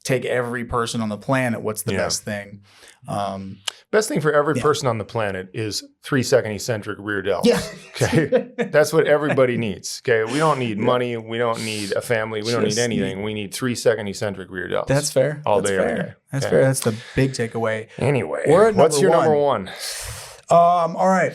take every person on the planet. What's the best thing? Best thing for every person on the planet is 3-second eccentric rear delt. Yeah. Okay. That's what everybody needs. Okay. We don't need money. We don't need a family. We don't need anything. We need 3-second eccentric rear delts. That's fair. All day, every day. That's fair. That's the big takeaway. Anyway, what's your number one? All right.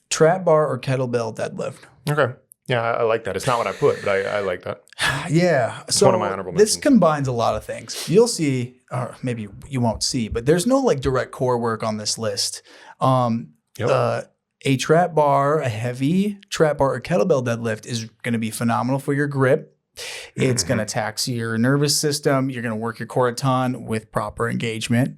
Trap bar or kettlebell deadlift. Okay. Yeah, I like that. It's not what I put, but I like that. Yeah. It's one of my honorable mentions. This combines a lot of things. You'll see, or maybe you won't see, but there's no like direct core work on this list. A trap bar, a heavy trap bar or kettlebell deadlift is going to be phenomenal for your grip. It's going to tax your nervous system. You're going to work your core a ton with proper engagement.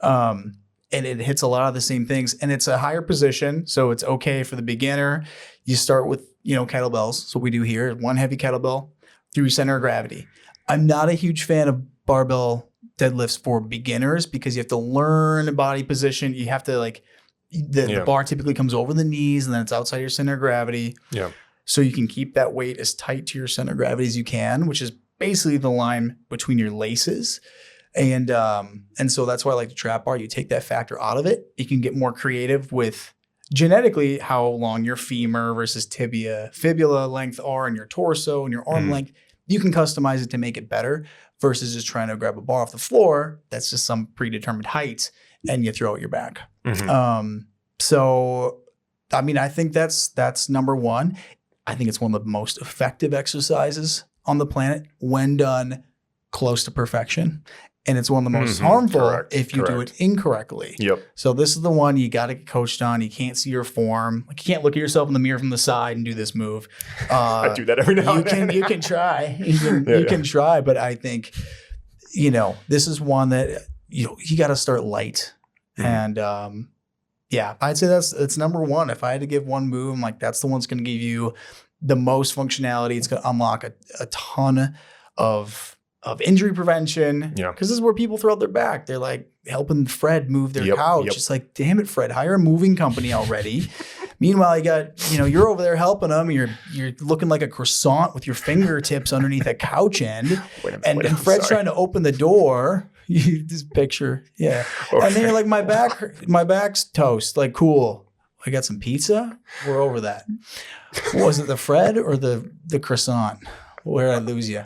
And it hits a lot of the same things. And it's a higher position, so it's okay for the beginner. You start with kettlebells. So we do here, one heavy kettlebell through center of gravity. I'm not a huge fan of barbell deadlifts for beginners, because you have to learn body position. You have to the bar typically comes over the knees, and then it's outside your center of gravity. Yeah. So you can keep that weight as tight to your center of gravity as you can, which is basically the line between your laces. And so that's why I like the trap bar. You take that factor out of it. You can get more creative with genetically how long your femur versus tibia, fibula length are, and your torso and your arm length. You can customize it to make it better versus just trying to grab a bar off the floor that's just some predetermined height and you throw it your back. So, I mean, I think that's number one. I think it's one of the most effective exercises on the planet when done close to perfection. And it's one of the most harmful if you do it incorrectly. Yep. So this is the one you got to get coached on. You can't see your form. Like, you can't look at yourself in the mirror from the side and do this move. I do that every now and then. You can try. You can try. But I think, this is one that you got to start light. And I'd say it's number one. If I had to give one move, I'm like, that's the one that's going to give you the most functionality. It's going to unlock a ton of injury prevention. Yeah. Because this is where people throw out their back. They're like helping Fred move their couch. It's like, damn it, Fred, hire a moving company already. Meanwhile, you got, you're over there helping them. You're looking like a croissant with your fingertips underneath a couch end. And Fred's trying to open the door. You just picture. Yeah. Okay. And then you're like, my back's toast. Like, cool. I got some pizza. We're over that. Was it the Fred or the croissant? Where I lose you?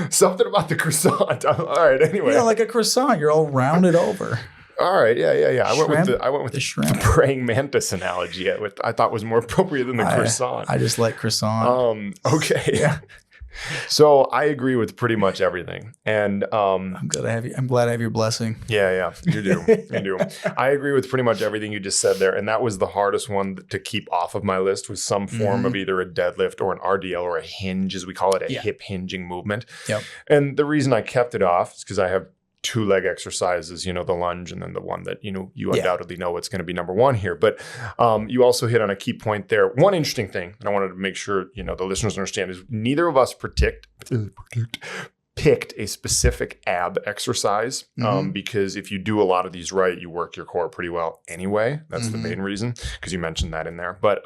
Something about the croissant. All right. Anyway, like a croissant, you're all rounded over. All right. Yeah. I went with the shrimp. praying mantis analogy. I thought was more appropriate than the croissant. I just like croissant. Okay. Yeah. So I agree with pretty much everything, and I'm glad I have your blessing. Yeah, you do. You do. I agree with pretty much everything you just said there, and that was the hardest one to keep off of my list, was some form of either a deadlift or an RDL or a hinge, as we call it, a hip hinging movement. Yep. And the reason I kept it off is because I have 2 leg exercises, the lunge and then the one that, you undoubtedly know what's going to be number 1 here. But you also hit on a key point there. One interesting thing that I wanted to make sure, the listeners understand is neither of us picked a specific ab exercise because if you do a lot of these right, you work your core pretty well anyway. That's the main reason, because you mentioned that in there. But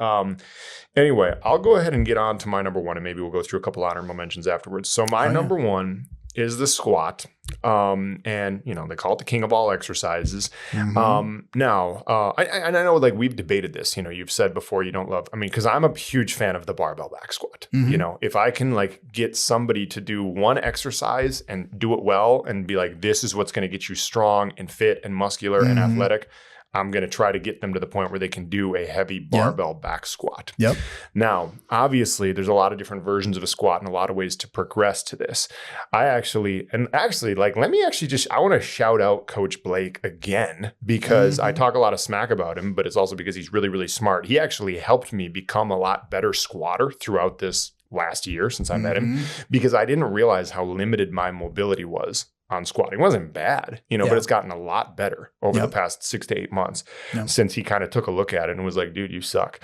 anyway, I'll go ahead and get on to my number 1, and maybe we'll go through a couple honorable mentions afterwards. So my number 1 is the squat. And they call it the king of all exercises. Now, I know we've debated this, you've said before you don't love, because I'm a huge fan of the barbell back squat. If I can get somebody to do one exercise and do it well and be like, this is what's going to get you strong and fit and muscular and athletic, I'm going to try to get them to the point where they can do a heavy barbell back squat. Yep. Now, obviously, there's a lot of different versions of a squat and a lot of ways to progress to this. I want to shout out Coach Blake again, because I talk a lot of smack about him, but it's also because he's really, really smart. He actually helped me become a lot better squatter throughout this last year since I met him, because I didn't realize how limited my mobility was on squatting. It wasn't bad, but it's gotten a lot better over the past 6 to 8 months since he kind of took a look at it and was like, dude, you suck.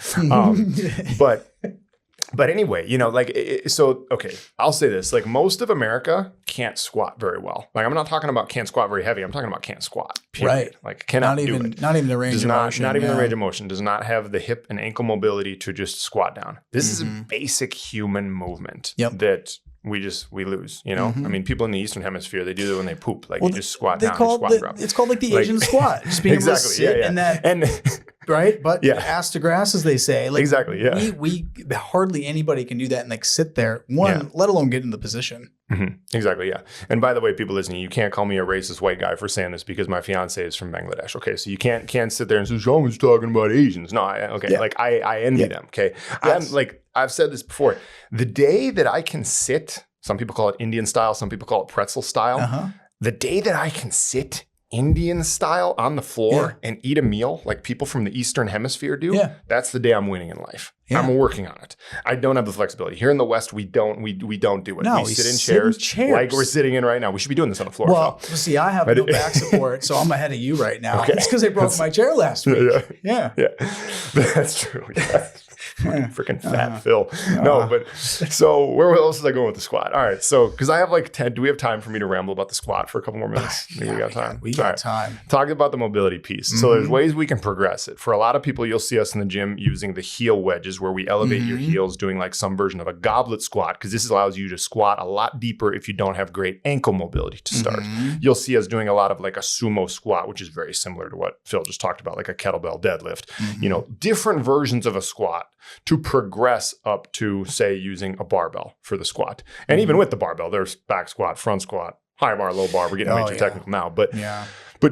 But anyway, okay, I'll say this, most of America can't squat very well. I'm not talking about can't squat very heavy. I'm talking about can't squat. Period. Right. Cannot do it. Not even the range of motion. Not even the range of motion. Does not have the hip and ankle mobility to just squat down. This is a basic human movement that we lose, people in the Eastern Hemisphere, they do that when they poop. You just squat down, you squat drop. It's called the Asian squat. Just being able to sit in that. And right? But ass to grass, as they say. Exactly, yeah. We hardly anybody can do that and sit there, let alone get in the position. Exactly, yeah. And by the way, people listening, you can't call me a racist white guy for saying this, because my fiance is from Bangladesh. Okay, so you can't sit there and say, Sean was talking about Asians. No, I envy them. Okay, yes. I've said this before. The day that I can sit, some people call it Indian style, some people call it pretzel style. The day that I can sit Indian style on the floor and eat a meal like people from the Eastern Hemisphere do, that's the day I'm winning in life. I'm working on it. I don't have the flexibility. Here in the West, we don't do it. No, we sit in chairs like we're sitting in right now. We should be doing this on the floor. Well, see, I have no back support, so I'm ahead of you right now. Okay. It's because I broke my chair last week. Yeah. That's true. Yeah. Freaking fat Phil. No, but so where else is I going with the squat? All right. So, because I have 10, do we have time for me to ramble about the squat for a couple more minutes? Maybe we got time. We got time. Talking about the mobility piece. So there's ways we can progress it. For a lot of people, you'll see us in the gym using the heel wedges, where we elevate your heels, doing some version of a goblet squat, because this allows you to squat a lot deeper if you don't have great ankle mobility to start. You'll see us doing a lot of a sumo squat, which is very similar to what Phil just talked about, like a kettlebell deadlift. Different versions of a squat to progress up to, say, using a barbell for the squat. And even with the barbell, there's back squat, front squat, high bar, low bar. We're getting way too technical now. But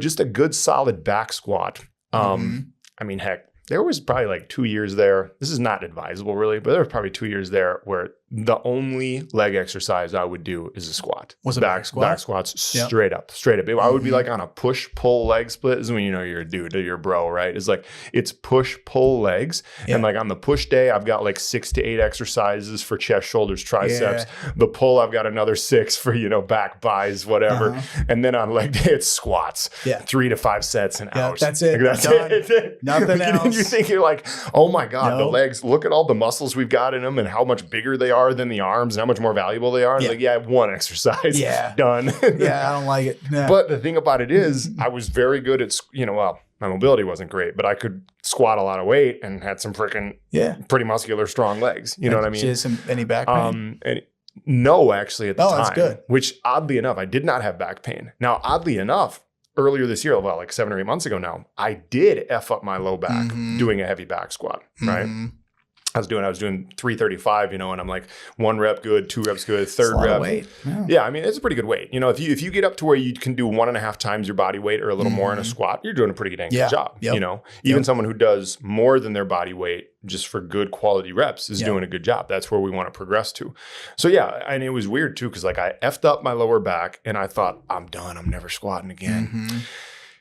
just a good solid back squat. Heck, there was probably 2 years there. This is not advisable really, but there was probably 2 years there where the only leg exercise I would do is a squat. Was it back squat? Back squats, straight up. I would be on a push-pull leg split. This is when you know you're a dude or you're a bro, right? It's push-pull legs. And on the push day, I've got 6 to 8 exercises for chest, shoulders, triceps. The pull, I've got another 6 for, back, buys, whatever. And then on leg day, it's squats. 3 to 5 sets and out. That's it. That's it. Nothing else. You think you're oh my God, the legs, look at all the muscles we've got in them and how much bigger they are than the arms and how much more valuable they are. I have one exercise. Done. I don't like it. Yeah. But the thing about it is I was very good at, my mobility wasn't great, but I could squat a lot of weight and had some freaking pretty muscular, strong legs. You know what I mean? Did you have any back pain? No, actually at the time. That's good. Which oddly enough, I did not have back pain. Now, oddly enough, earlier this year, well, like 7 or 8 months ago now, I did F up my low back doing a heavy back squat, right? I was doing 335, and I'm like 1 rep good, 2 reps good, third rep. Weight. Yeah, I mean, it's a pretty good weight. If you get up to where you can do 1.5 times your body weight or a little more in a squat, you're doing a pretty good angle job. Even someone who does more than their body weight just for good quality reps is doing a good job. That's where we want to progress to. So yeah, and it was weird too, because like I effed up my lower back and I thought, I'm done. I'm never squatting again.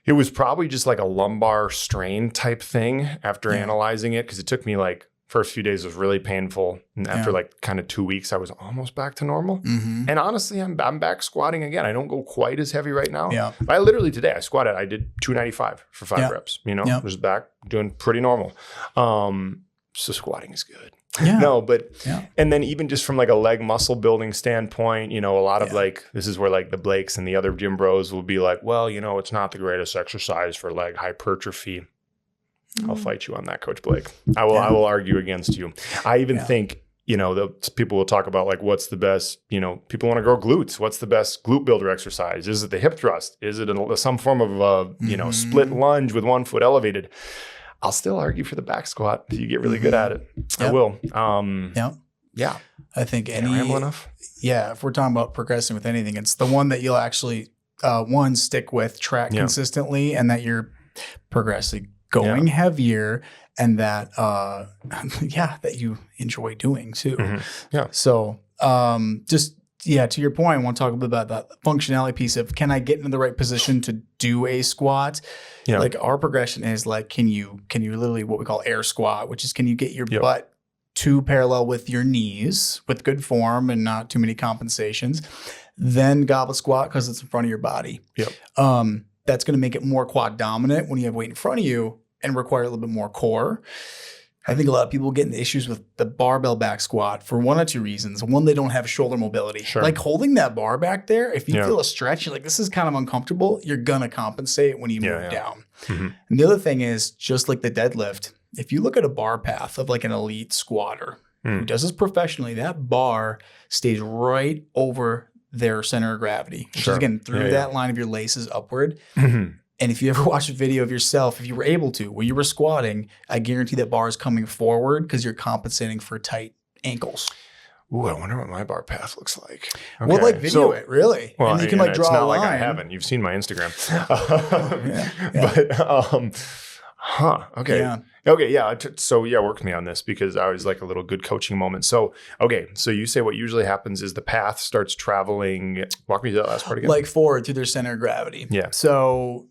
It was probably just like a lumbar strain type thing after analyzing it, because it took me like first few days was really painful. And after like kind of 2 weeks, I was almost back to normal. And honestly, I'm back squatting again. I don't go quite as heavy right now. I literally today, I did 295 for 5 reps, was back doing pretty normal. So squatting is good. And then even just from like a leg muscle building standpoint, a lot of like, this is where like the Blakes and the other gym bros will be like, well, it's not the greatest exercise for leg hypertrophy. I'll fight you on that, Coach Blake. I will argue against you. I even think, the people will talk about like, what's the best, people want to grow glutes. What's the best glute builder exercise? Is it the hip thrust? Is it some form of, split lunge with 1 foot elevated? I'll still argue for the back squat if you get really good at it. I will. Yeah. I think ramble enough? Yeah. If we're talking about progressing with anything, it's the one that you'll actually, stick with, track consistently, and that you're progressing, going heavier, and that, that you enjoy doing too. So, to your point, I want to talk a bit about that functionality piece of, can I get into the right position to do a squat? Like our progression is like, can you literally what we call air squat, which is, can you get your butt to parallel with your knees with good form and not too many compensations, then goblet squat because it's in front of your body. That's going to make it more quad dominant when you have weight in front of you and require a little bit more core. I think a lot of people get into issues with the barbell back squat for 1 or 2 reasons. One, they don't have shoulder mobility. Like holding that bar back there, if you feel a stretch, you're like, this is kind of uncomfortable, you're going to compensate when you move down. And the other thing is, just like the deadlift, if you look at a bar path of like an elite squatter who does this professionally, that bar stays right over their center of gravity, which is again through that line of your laces upward. And if you ever watch a video of yourself, if you were able to, when you were squatting, I guarantee that bar is coming forward because you're compensating for tight ankles. Ooh, I wonder what my bar path looks like. Okay. Well, like video it, really. Well, and you can like draw it's not a line. like I haven't. You've seen my Instagram. Okay. Okay, yeah. So work with me on this, because I was like a little good coaching moment. So, okay. So you say what usually happens is the path starts traveling. Walk me through that last part again. Like forward to their center of gravity. Yeah. So,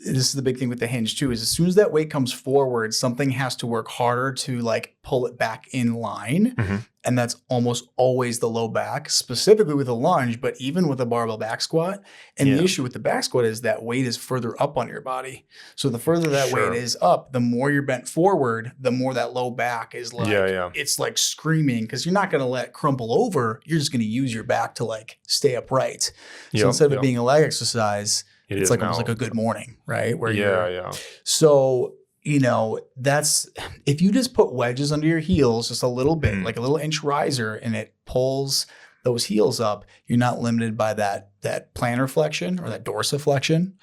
this is the big thing with the hinge too, is as soon as that weight comes forward, something has to work harder to like pull it back in line. And that's almost always the low back, specifically with a lunge, but even with a barbell back squat. And the issue with the back squat is that weight is further up on your body. So the further that weight is up, the more you're bent forward, the more that low back is like, it's like screaming, because you're not going to let it crumple over. You're just going to use your back to like stay upright. So instead of it being a leg exercise, it's like almost like a good morning, right? Where So, that's, if you just put wedges under your heels just a little bit, like a little inch riser, and it pulls those heels up, you're not limited by that plantar flexion or that dorsiflexion.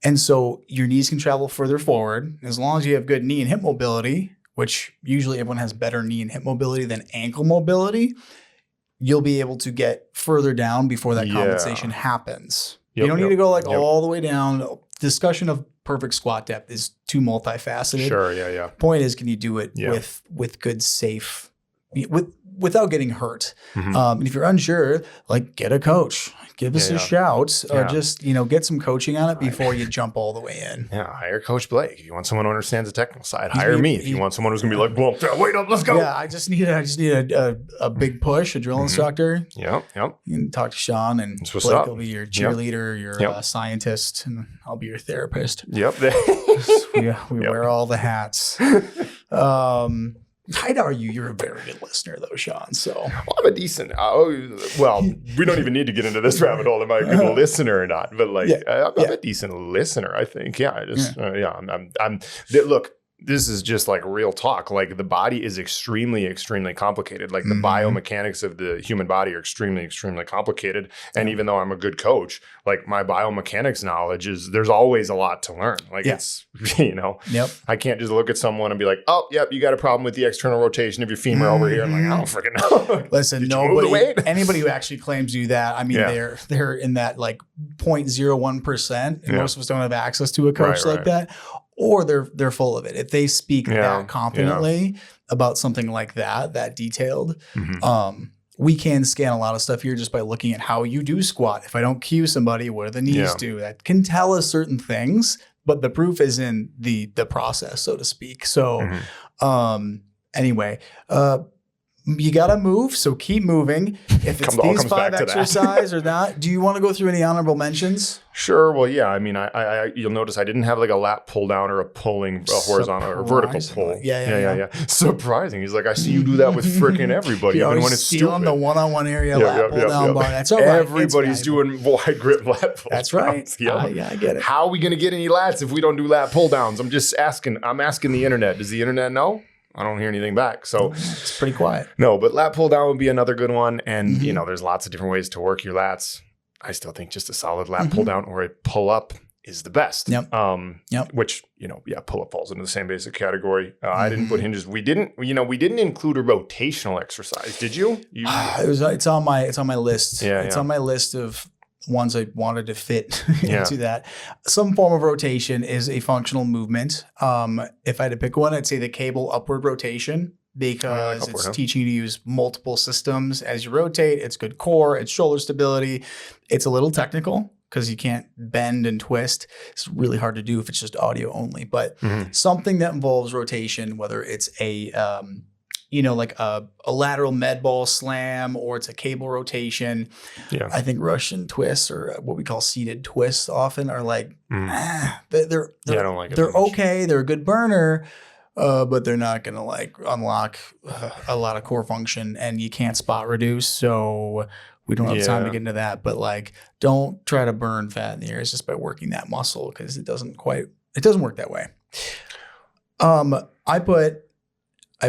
And so your knees can travel further forward. As long as you have good knee and hip mobility, which usually everyone has better knee and hip mobility than ankle mobility, you'll be able to get further down before that compensation happens. You don't need to go like all the way down. Discussion of perfect squat depth is too multifaceted. Point is, can you do it with good, safe, without getting hurt? And if you're unsure, like, get a coach, give us a shout, or just get some coaching on it before you jump all the way in. Hire Coach Blake if you want someone who understands the technical side. Hire me if you want someone who's gonna be like, well, wait up, let's go. I just need a big push, a drill instructor. You can talk to Sean, and Blake will be your cheerleader, your scientist, and I'll be your therapist. We wear all the hats. I'd argue you're a very good listener, though, Sean. So I'm a decent. We don't even need to get into this rabbit hole. Am I a good listener or not? But I'm a decent listener, I think. Look, this is just like real talk. Like the body is extremely, extremely complicated. Like the biomechanics of the human body are extremely, extremely complicated. And even though I'm a good coach, like my biomechanics knowledge there's always a lot to learn. Like it's, I can't just look at someone and be like, oh, yep, you got a problem with the external rotation of your femur over here. I'm like, I don't freaking know. Listen, anybody who actually claims to do that, I mean, they're in that like 0.01%. And most of us don't have access to a coach like that. Or they're full of it. If they speak that confidently about something like that detailed, we can scan a lot of stuff here just by looking at how you do squat. If I don't cue somebody, what do the knees do? That can tell us certain things, but the proof is in the process, so to speak. So anyway, you got to move, so keep moving. If it's these 5 exercises or not, do you want to go through any honorable mentions? Sure. Well, yeah. I mean, I you'll notice I didn't have like a lat pull down or a horizontal or vertical pull. Yeah. Surprising. He's like, I see you do that with freaking everybody, even when it's stupid. On the one-on-one area lat pull down bar. That's all right. Everybody's doing wide grip lat pull. That's right. I get it. How are we going to get any lats if we don't do lat pull downs? I'm just asking. I'm asking the internet. Does the internet know? I don't hear anything back. So it's pretty quiet. No, but lat pull down would be another good one. And, there's lots of different ways to work your lats. I still think just a solid lat pull down or a pull up is the best. Which, pull up falls into the same basic category. I didn't put hinges. We didn't include a rotational exercise. Did you? It's on my list. It's on my list of ones I wanted to fit into that. Some form of rotation is a functional movement. If I had to pick one, I'd say the cable upward rotation because it's teaching you to use multiple systems as you rotate. It's good core, it's shoulder stability. It's a little technical because you can't bend and twist. It's really hard to do if it's just audio only, but something that involves rotation, whether it's a like a lateral med ball slam or it's a cable rotation. I think Russian twists or what we call seated twists often are like, I don't like it. They're okay. They're a good burner, but they're not going to like unlock a lot of core function and you can't spot reduce. So we don't have time to get into that, but like, don't try to burn fat in the areas just by working that muscle because it doesn't work that way. I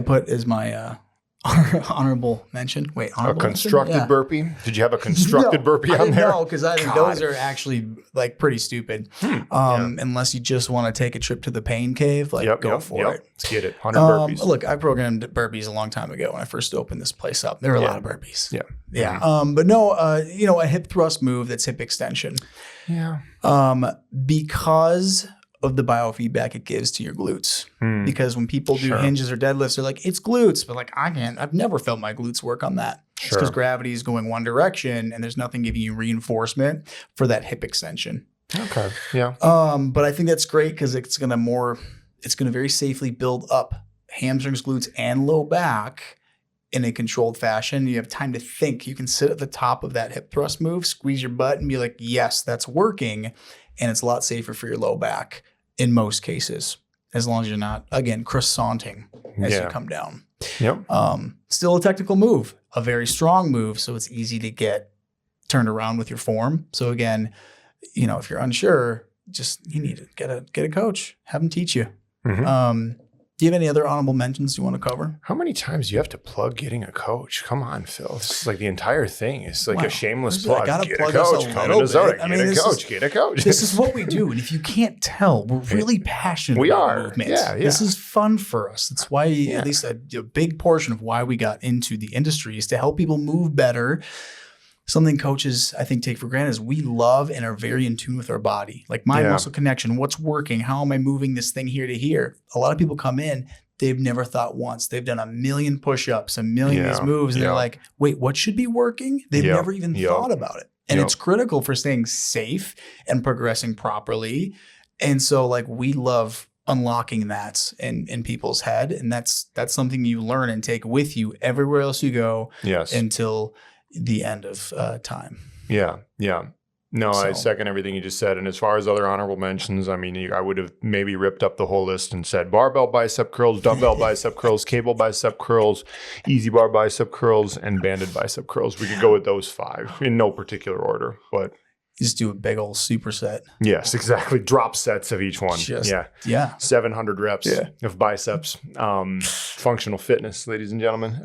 put as my honorable mention. Wait, honorable a constructed burpee? Did you have a constructed burpee on there? No, because I think those are actually like pretty stupid. Unless you just want to take a trip to the pain cave, go for it. Let's get it. 100 burpees. Look, I programmed burpees a long time ago when I first opened this place up. There were a lot of burpees. Yeah. But no, a hip thrust move that's hip extension. Yeah. Because of the biofeedback it gives to your glutes. Because when people do hinges or deadlifts, they're like, it's glutes. But like, I've never felt my glutes work on that. It's because gravity is going one direction and there's nothing giving you reinforcement for that hip extension. Okay. Yeah. But I think that's great because it's going to very safely build up hamstrings, glutes, and low back in a controlled fashion. You have time to think. You can sit at the top of that hip thrust move, squeeze your butt and be like, yes, that's working. And it's a lot safer for your low back in most cases, as long as you're not, again, croissanting as you come down. Still a technical move, a very strong move, so it's easy to get turned around with your form. So again, if you're unsure, you need to get a coach, have them teach you. Do you have any other honorable mentions you want to cover? How many times do you have to plug getting a coach? Come on, Phil. This is like the entire thing. It's like a shameless plug. Get a coach. Come to Zodic. Get a coach. This is what we do. And if you can't tell, we're really passionate about movement. This is fun for us. That's why at least a big portion of why we got into the industry is to help people move better. Something coaches, I think, take for granted is we love and are very in tune with our body. Like mind muscle connection, what's working? How am I moving this thing here to here? A lot of people come in, they've never thought once. They've done a million push-ups, a million of these moves, and they're like, wait, what should be working? They've never even thought about it. And it's critical for staying safe and progressing properly. And so like we love unlocking that in people's head. And that's something you learn and take with you everywhere else you go until the end of time. No, I second everything you just said. And as far as other honorable mentions, I mean, I would have maybe ripped up the whole list and said barbell bicep curls, dumbbell bicep curls, cable bicep curls, easy bar bicep curls, and banded bicep curls. We could go with those 5 in no particular order, but just do a big old superset. Yes, exactly. Drop sets of each one. Yeah. 700 reps of biceps. Functional fitness, ladies and gentlemen.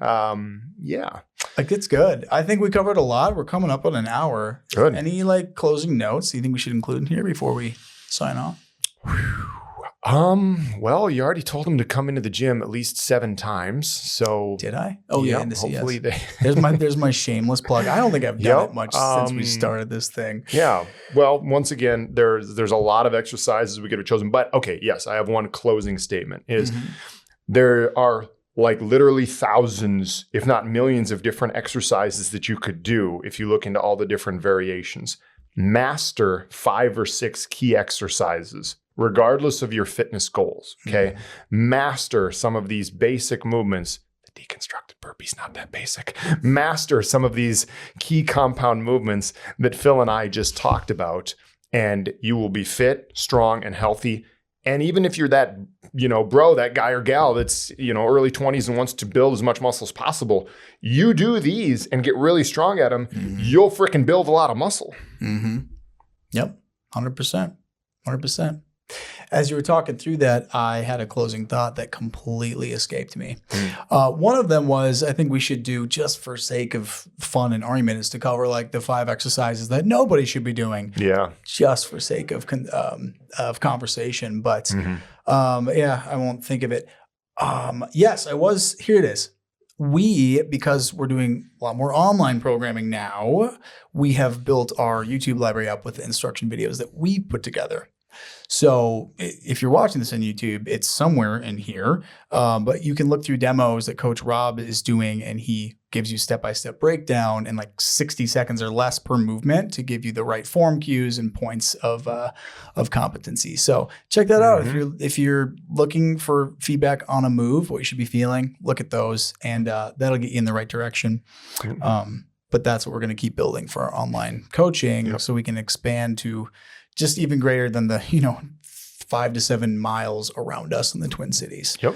Yeah. Like, it's good. I think we covered a lot. We're coming up on an hour. Good. Any like closing notes you think we should include in here before we sign off? Well, you already told them to come into the gym at least 7 times. So did I? Oh yeah. Hopefully there's my shameless plug. I don't think I've done it much since we started this thing. Yeah. Well, once again, there's a lot of exercises we could have chosen, but okay. Yes. I have one closing statement is there are like literally thousands, if not millions of different exercises that you could do if you look into all the different variations. Master 5 or 6 key exercises, regardless of your fitness goals, okay? Master some of these basic movements. The deconstructed burpee's not that basic. Master some of these key compound movements that Phil and I just talked about, and you will be fit, strong, and healthy. And even if you're that, that guy or gal that's, early 20s and wants to build as much muscle as possible, you do these and get really strong at them, you'll freaking build a lot of muscle. Yep. 100%. 100%. As you were talking through that, I had a closing thought that completely escaped me. One of them was, I think we should do, just for sake of fun and argument, is to cover like the 5 exercises that nobody should be doing. Yeah. Just for sake of conversation. But I won't think of it. Yes, I was. Here it is. Because we're doing a lot more online programming now, we have built our YouTube library up with instruction videos that we put together. So if you're watching this on YouTube, it's somewhere in here, but you can look through demos that Coach Rob is doing, and he gives you step-by-step breakdown in like 60 seconds or less per movement to give you the right form cues and points of competency. So check that out. If you're looking for feedback on a move, what you should be feeling, look at those, and that'll get you in the right direction. But that's what we're going to keep building for our online coaching, so we can expand to just even greater than the 5 to 7 miles around us in the Twin Cities. Yep.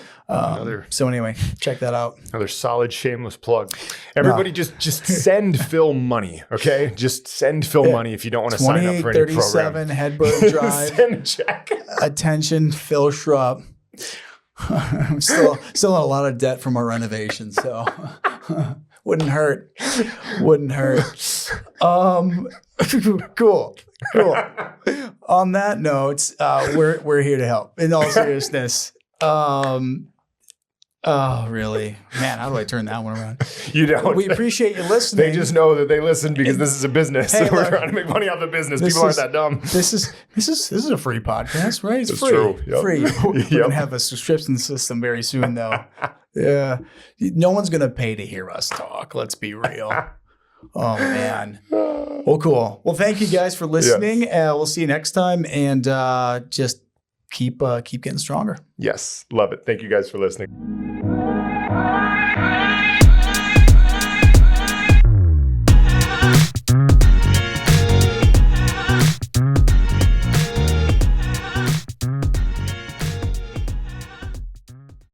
So anyway, check that out. Another solid shameless plug. Everybody just send Phil money, okay? Just send Phil money if you don't want to sign up for any program. 2837 Hedberg Drive. Send a check. Attention, Phil Schrupp. I'm still in a lot of debt from our renovation, so wouldn't hurt. Cool. On that note, we're here to help. In all seriousness, oh really, man? How do I turn that one around? You don't. We appreciate you listening. They just know that they listen because this is a business. Hey, we're trying to make money off the business. People aren't that dumb. This is a free podcast, right? It's free. True. Yep. Free. We're gonna have a subscription system very soon, though. Yeah, no one's gonna pay to hear us talk. Let's be real. Oh man. Well, cool. Well, thank you guys for listening. We'll see you next time, and just keep getting stronger. Yes, love it. Thank you guys for listening.